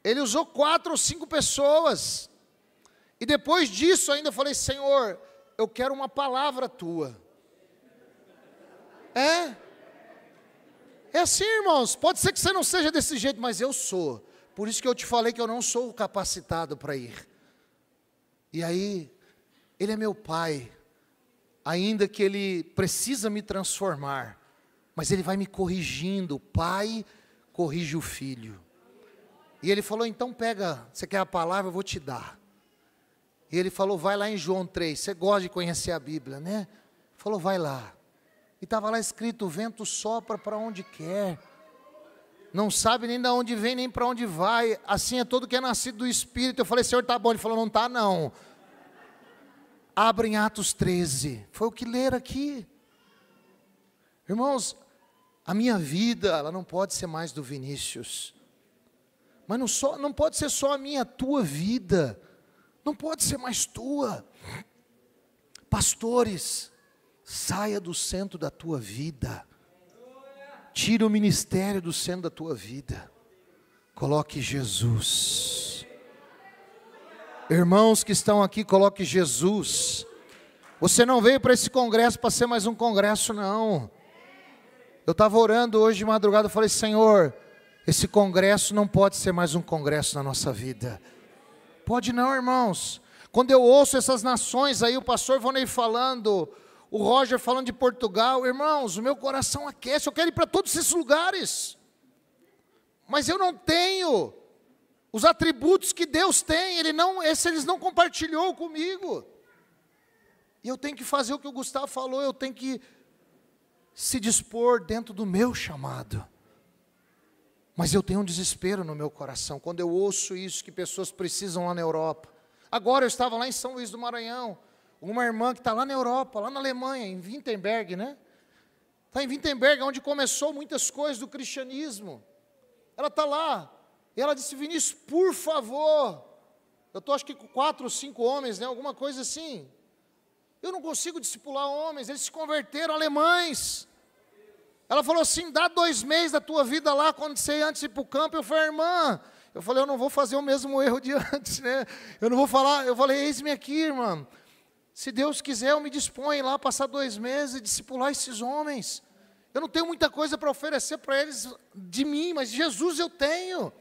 Ele usou 4 ou 5 pessoas. E depois disso ainda eu falei: Senhor, eu quero uma palavra tua. É assim, irmãos. Pode ser que você não seja desse jeito, mas eu sou. Por isso que eu te falei que eu não sou capacitado para ir. E aí, Ele é meu Pai. Ainda que Ele precisa me transformar, mas Ele vai me corrigindo. O pai corrige o filho. E Ele falou: então pega, você quer a palavra, eu vou te dar. E Ele falou: vai lá em João 3, você gosta de conhecer a Bíblia, né? Falou: vai lá. E estava lá escrito: o vento sopra para onde quer, não sabe nem de onde vem, nem para onde vai, assim é todo que é nascido do Espírito. Eu falei: Senhor, está bom. Ele falou: não está não. Abra em Atos 13, foi o que leram aqui. Irmãos, a minha vida, ela não pode ser mais do Vinícius. Mas não pode ser só a minha, a tua vida. Não pode ser mais tua. Pastores, saia do centro da tua vida. Tira o ministério do centro da tua vida. Coloque Jesus. Irmãos que estão aqui, coloque Jesus. Você não veio para esse congresso para ser mais um congresso, não. Eu estava orando hoje de madrugada, eu falei: Senhor, esse congresso não pode ser mais um congresso na nossa vida. Pode não, irmãos. Quando eu ouço essas nações aí, o pastor Vonei falando, o Roger falando de Portugal, irmãos, o meu coração aquece, eu quero ir para todos esses lugares. Mas eu não tenho os atributos que Deus tem, eles não compartilhou comigo. E eu tenho que fazer o que o Gustavo falou, eu tenho que se dispor dentro do meu chamado. Mas eu tenho um desespero no meu coração, quando eu ouço isso, que pessoas precisam lá na Europa. Agora eu estava lá em São Luís do Maranhão, uma irmã que está lá na Europa, lá na Alemanha, em Wittenberg, né? Está em Wittenberg, onde começou muitas coisas do cristianismo. Ela está lá. E ela disse: Vinícius, por favor, eu estou acho que com 4 ou 5 homens, né, alguma coisa assim. Eu não consigo discipular homens, eles se converteram, alemães. Ela falou assim: dá 2 meses da tua vida lá, quando você ia antes de ir para o campo. Eu falei: irmã, eu não vou fazer o mesmo erro de antes, né? Eu não vou falar, eu falei: eis-me aqui, irmã. Se Deus quiser, eu me disponho lá, passar 2 meses e discipular esses homens. Eu não tenho muita coisa para oferecer para eles de mim, mas Jesus eu tenho.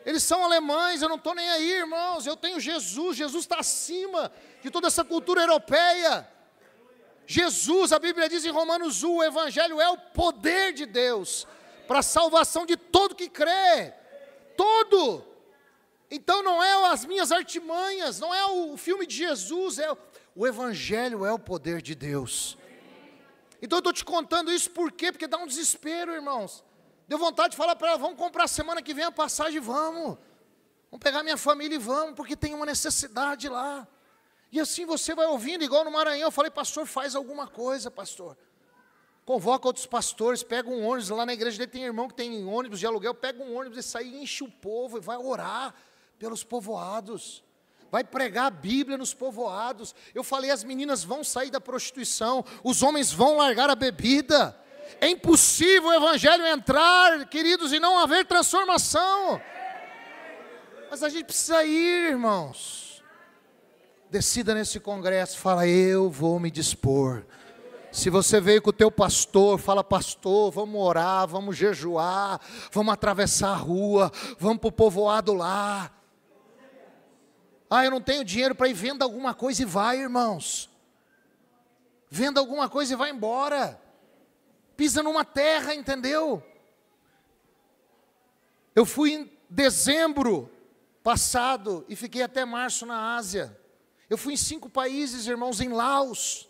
eles são alemães, eu não estou nem aí, irmãos, eu tenho Jesus, Jesus está acima de toda essa cultura europeia. Jesus, a Bíblia diz em Romanos 1, o Evangelho é o poder de Deus, para a salvação de todo que crê, todo. Então não é as minhas artimanhas, não é o filme de Jesus, o Evangelho é o poder de Deus. Então eu estou te contando isso por quê? Porque dá um desespero, irmãos. Deu vontade de falar para ela, vamos comprar semana que vem a passagem, vamos pegar minha família e vamos, porque tem uma necessidade lá. E assim você vai ouvindo, igual no Maranhão, eu falei, pastor, faz alguma coisa, pastor. Convoca outros pastores, pega um ônibus, lá na igreja dele tem irmão que tem ônibus de aluguel, pega um ônibus e sai e enche o povo, e vai orar pelos povoados. Vai pregar a Bíblia nos povoados. Eu falei, as meninas vão sair da prostituição, os homens vão largar a bebida. É impossível o Evangelho entrar, queridos, e não haver transformação. Mas a gente precisa ir, irmãos. Decida nesse congresso, fala, eu vou me dispor. Se você veio com o teu pastor, fala, pastor, vamos orar, vamos jejuar, vamos atravessar a rua, vamos para o povoado lá. Ah, eu não tenho dinheiro para ir, venda alguma coisa e vai, irmãos. Venda alguma coisa e vai embora. Pisa numa terra, entendeu? Eu fui em dezembro passado e fiquei até março na Ásia. Eu fui em 5 países, irmãos, em Laos.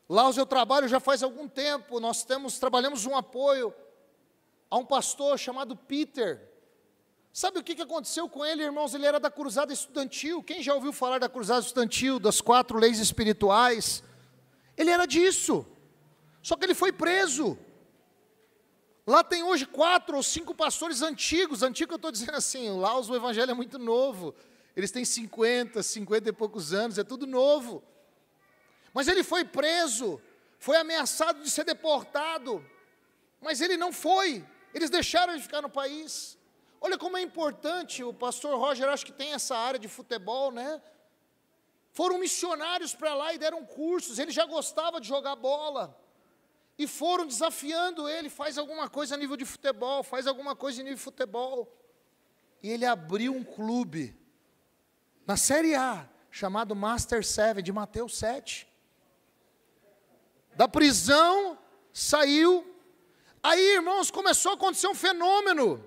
Laos eu trabalho já faz algum tempo. Nós trabalhamos um apoio a um pastor chamado Peter. Sabe o que aconteceu com ele, irmãos? Ele era da cruzada estudantil. Quem já ouviu falar da cruzada estudantil, das 4 leis espirituais? Ele era disso. Só que ele foi preso. Lá tem hoje 4 ou 5 pastores antigos. Antigo eu estou dizendo assim, lá o evangelho é muito novo. Eles têm 50 e poucos anos, é tudo novo. Mas ele foi preso, foi ameaçado de ser deportado. Mas ele não foi. Eles deixaram ele ficar no país. Olha como é importante, o pastor Roger, acho que tem essa área de futebol, né? Foram missionários para lá e deram cursos, ele já gostava de jogar bola. E foram desafiando ele, faz alguma coisa a nível de futebol, faz alguma coisa a nível de futebol. E ele abriu um clube, na Série A, chamado Master 7, de Mateus 7. Da prisão, saiu. Aí, irmãos, começou a acontecer um fenômeno.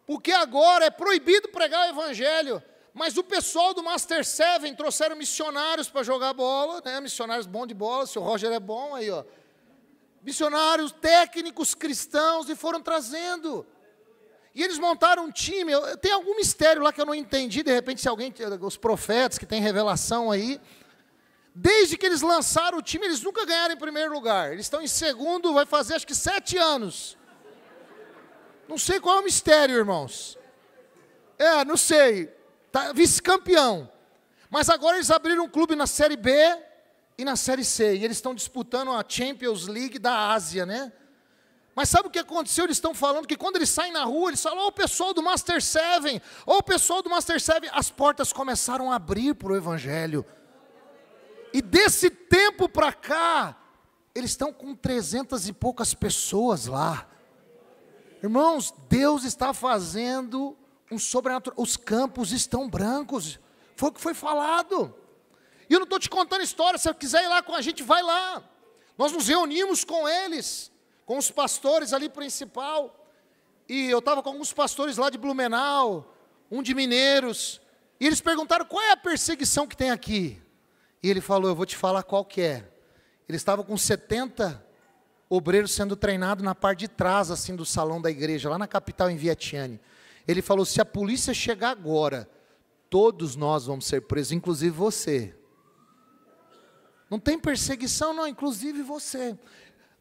Porque agora é proibido pregar o Evangelho, mas o pessoal do Master 7 trouxeram missionários para jogar bola, né? Missionários bons de bola, se o Roger é bom, aí ó. Missionários, técnicos, cristãos, e foram trazendo. E eles montaram um time, tem algum mistério lá que eu não entendi, de repente se alguém, os profetas que tem revelação aí, desde que eles lançaram o time, eles nunca ganharam em primeiro lugar, eles estão em segundo, vai fazer acho que 7 anos. Não sei qual é o mistério, irmãos. Não sei. Tá, vice-campeão. Mas agora eles abriram um clube na Série B e na Série C. E eles estão disputando a Champions League da Ásia, né? Mas sabe o que aconteceu? Eles estão falando que quando eles saem na rua, eles falam, o pessoal do Master 7, o pessoal do Master 7, as portas começaram a abrir para o Evangelho. E desse tempo para cá, eles estão com 300 e poucas pessoas lá. Irmãos, Deus está fazendo um sobrenatural. Os campos estão brancos. Foi o que foi falado. E eu não estou te contando história. Se você quiser ir lá com a gente, vai lá. Nós nos reunimos com eles, com os pastores ali principal. E eu estava com alguns pastores lá de Blumenau, um de Mineiros. E eles perguntaram, qual é a perseguição que tem aqui? E ele falou, eu vou te falar qual que é. Eles estavam com 70 obreiro sendo treinado na parte de trás, assim, do salão da igreja, lá na capital, em Vientiane. Ele falou, se a polícia chegar agora, todos nós vamos ser presos, inclusive você. Não tem perseguição, não, inclusive você.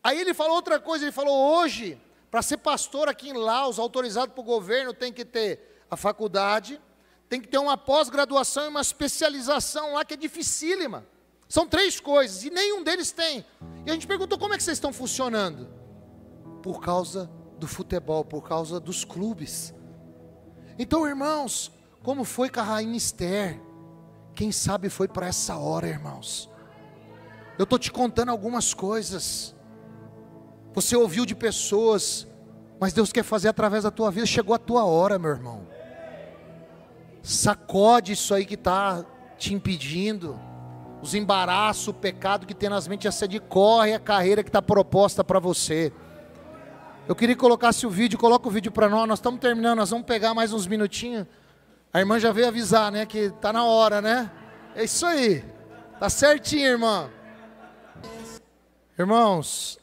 Aí ele falou outra coisa, ele falou, hoje, para ser pastor aqui em Laos, autorizado para o governo, tem que ter a faculdade, tem que ter uma pós-graduação e uma especialização lá, que é dificílima. São 3 coisas, e nenhum deles tem. E a gente perguntou, como é que vocês estão funcionando? Por causa do futebol, por causa dos clubes. Então, irmãos, como foi com a rainha Esther? Quem sabe foi para essa hora, irmãos. Eu estou te contando algumas coisas. Você ouviu de pessoas, mas Deus quer fazer através da tua vida. Chegou a tua hora, meu irmão. Sacode isso aí que está te impedindo. Os embaraços, o pecado que tenazmente assedia. Corre a carreira que está proposta para você. Eu queria que colocasse o vídeo. Coloca o vídeo para nós. Nós estamos terminando. Nós vamos pegar mais uns minutinhos. A irmã já veio avisar, né? Que está na hora, né? É isso aí. Tá certinho, irmã. Irmãos,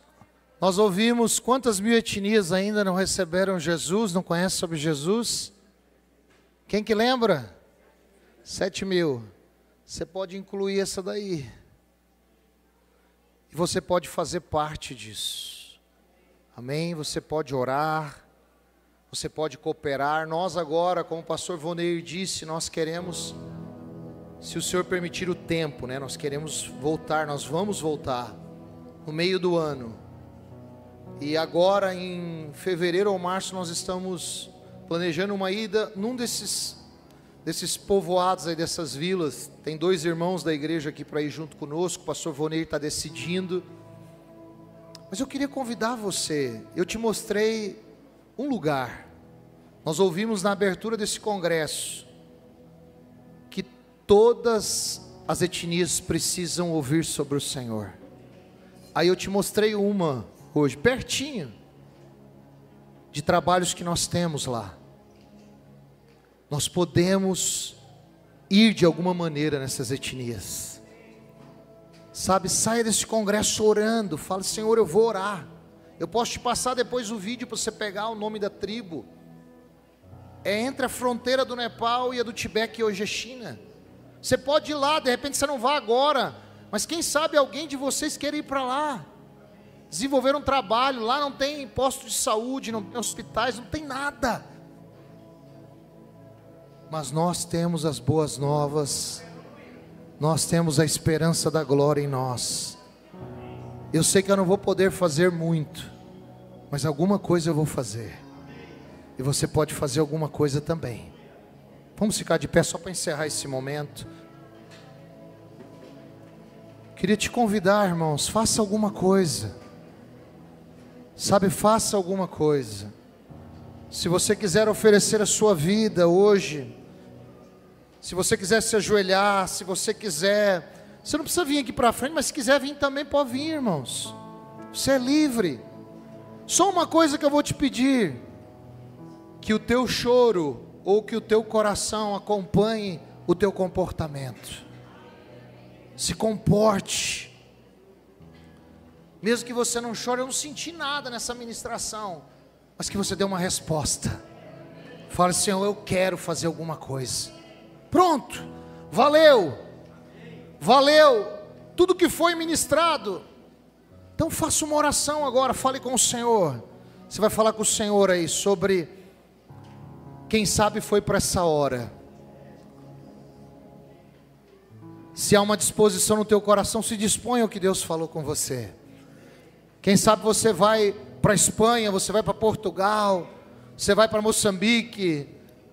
nós ouvimos quantas mil etnias ainda não receberam Jesus, não conhecem sobre Jesus? Quem que lembra? 7.000. Você pode incluir essa daí. E você pode fazer parte disso. Amém? Você pode orar. Você pode cooperar. Nós agora, como o pastor Voneir disse, nós queremos, se o Senhor permitir o tempo, né? Nós queremos voltar, nós vamos voltar no meio do ano. E agora em fevereiro ou março nós estamos planejando uma ida num desses povoados aí, dessas vilas. Tem 2 irmãos da igreja aqui para ir junto conosco. O pastor Voneir está decidindo. Mas eu queria convidar você. Eu te mostrei um lugar. Nós ouvimos na abertura desse congresso que todas as etnias precisam ouvir sobre o Senhor. Aí eu te mostrei uma hoje, pertinho, de trabalhos que nós temos lá. Nós podemos ir de alguma maneira nessas etnias. Sabe, saia desse congresso orando. Fala: Senhor, eu vou orar. Eu posso te passar depois o vídeo para você pegar o nome da tribo. É entre a fronteira do Nepal e a do Tibete, que hoje é China. Você pode ir lá, de repente você não vai agora, mas quem sabe alguém de vocês queira ir para lá. Desenvolver um trabalho. Lá não tem posto de saúde, não tem hospitais, não tem nada. Mas nós temos as boas novas. Nós temos a esperança da glória em nós. Eu sei que eu não vou poder fazer muito, mas alguma coisa eu vou fazer. E você pode fazer alguma coisa também. Vamos ficar de pé só para encerrar esse momento. Queria te convidar, irmãos, faça alguma coisa. Sabe, faça alguma coisa. Se você quiser oferecer a sua vida hoje, se você quiser se ajoelhar, se você quiser, você não precisa vir aqui para frente, mas se quiser vir também, pode vir, irmãos. Você é livre. Só uma coisa que eu vou te pedir: que o teu choro ou que o teu coração acompanhe o teu comportamento. Se comporte. Mesmo que você não chore. Eu não senti nada nessa ministração, mas que você dê uma resposta. Fale: Senhor, eu quero fazer alguma coisa. Pronto, valeu, tudo que foi ministrado. Então faça uma oração agora, fale com o Senhor. Você vai falar com o Senhor aí sobre, quem sabe foi para essa hora. Se há uma disposição no teu coração, se disponha ao que Deus falou com você. Quem sabe você vai para a Espanha, você vai para Portugal, você vai para Moçambique,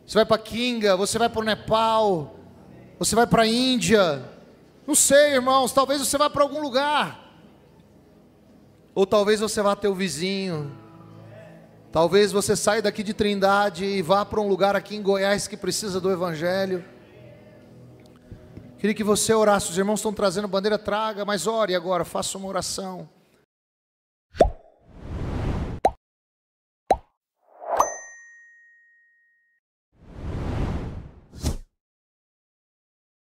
você vai para Kinga, você vai para o Nepal, você vai para a Índia. Não sei, irmãos, talvez você vá para algum lugar. Ou talvez você vá ter o vizinho. Talvez você saia daqui de Trindade e vá para um lugar aqui em Goiás que precisa do Evangelho. Queria que você orasse. Os irmãos estão trazendo bandeira, traga, mas ore agora, faça uma oração.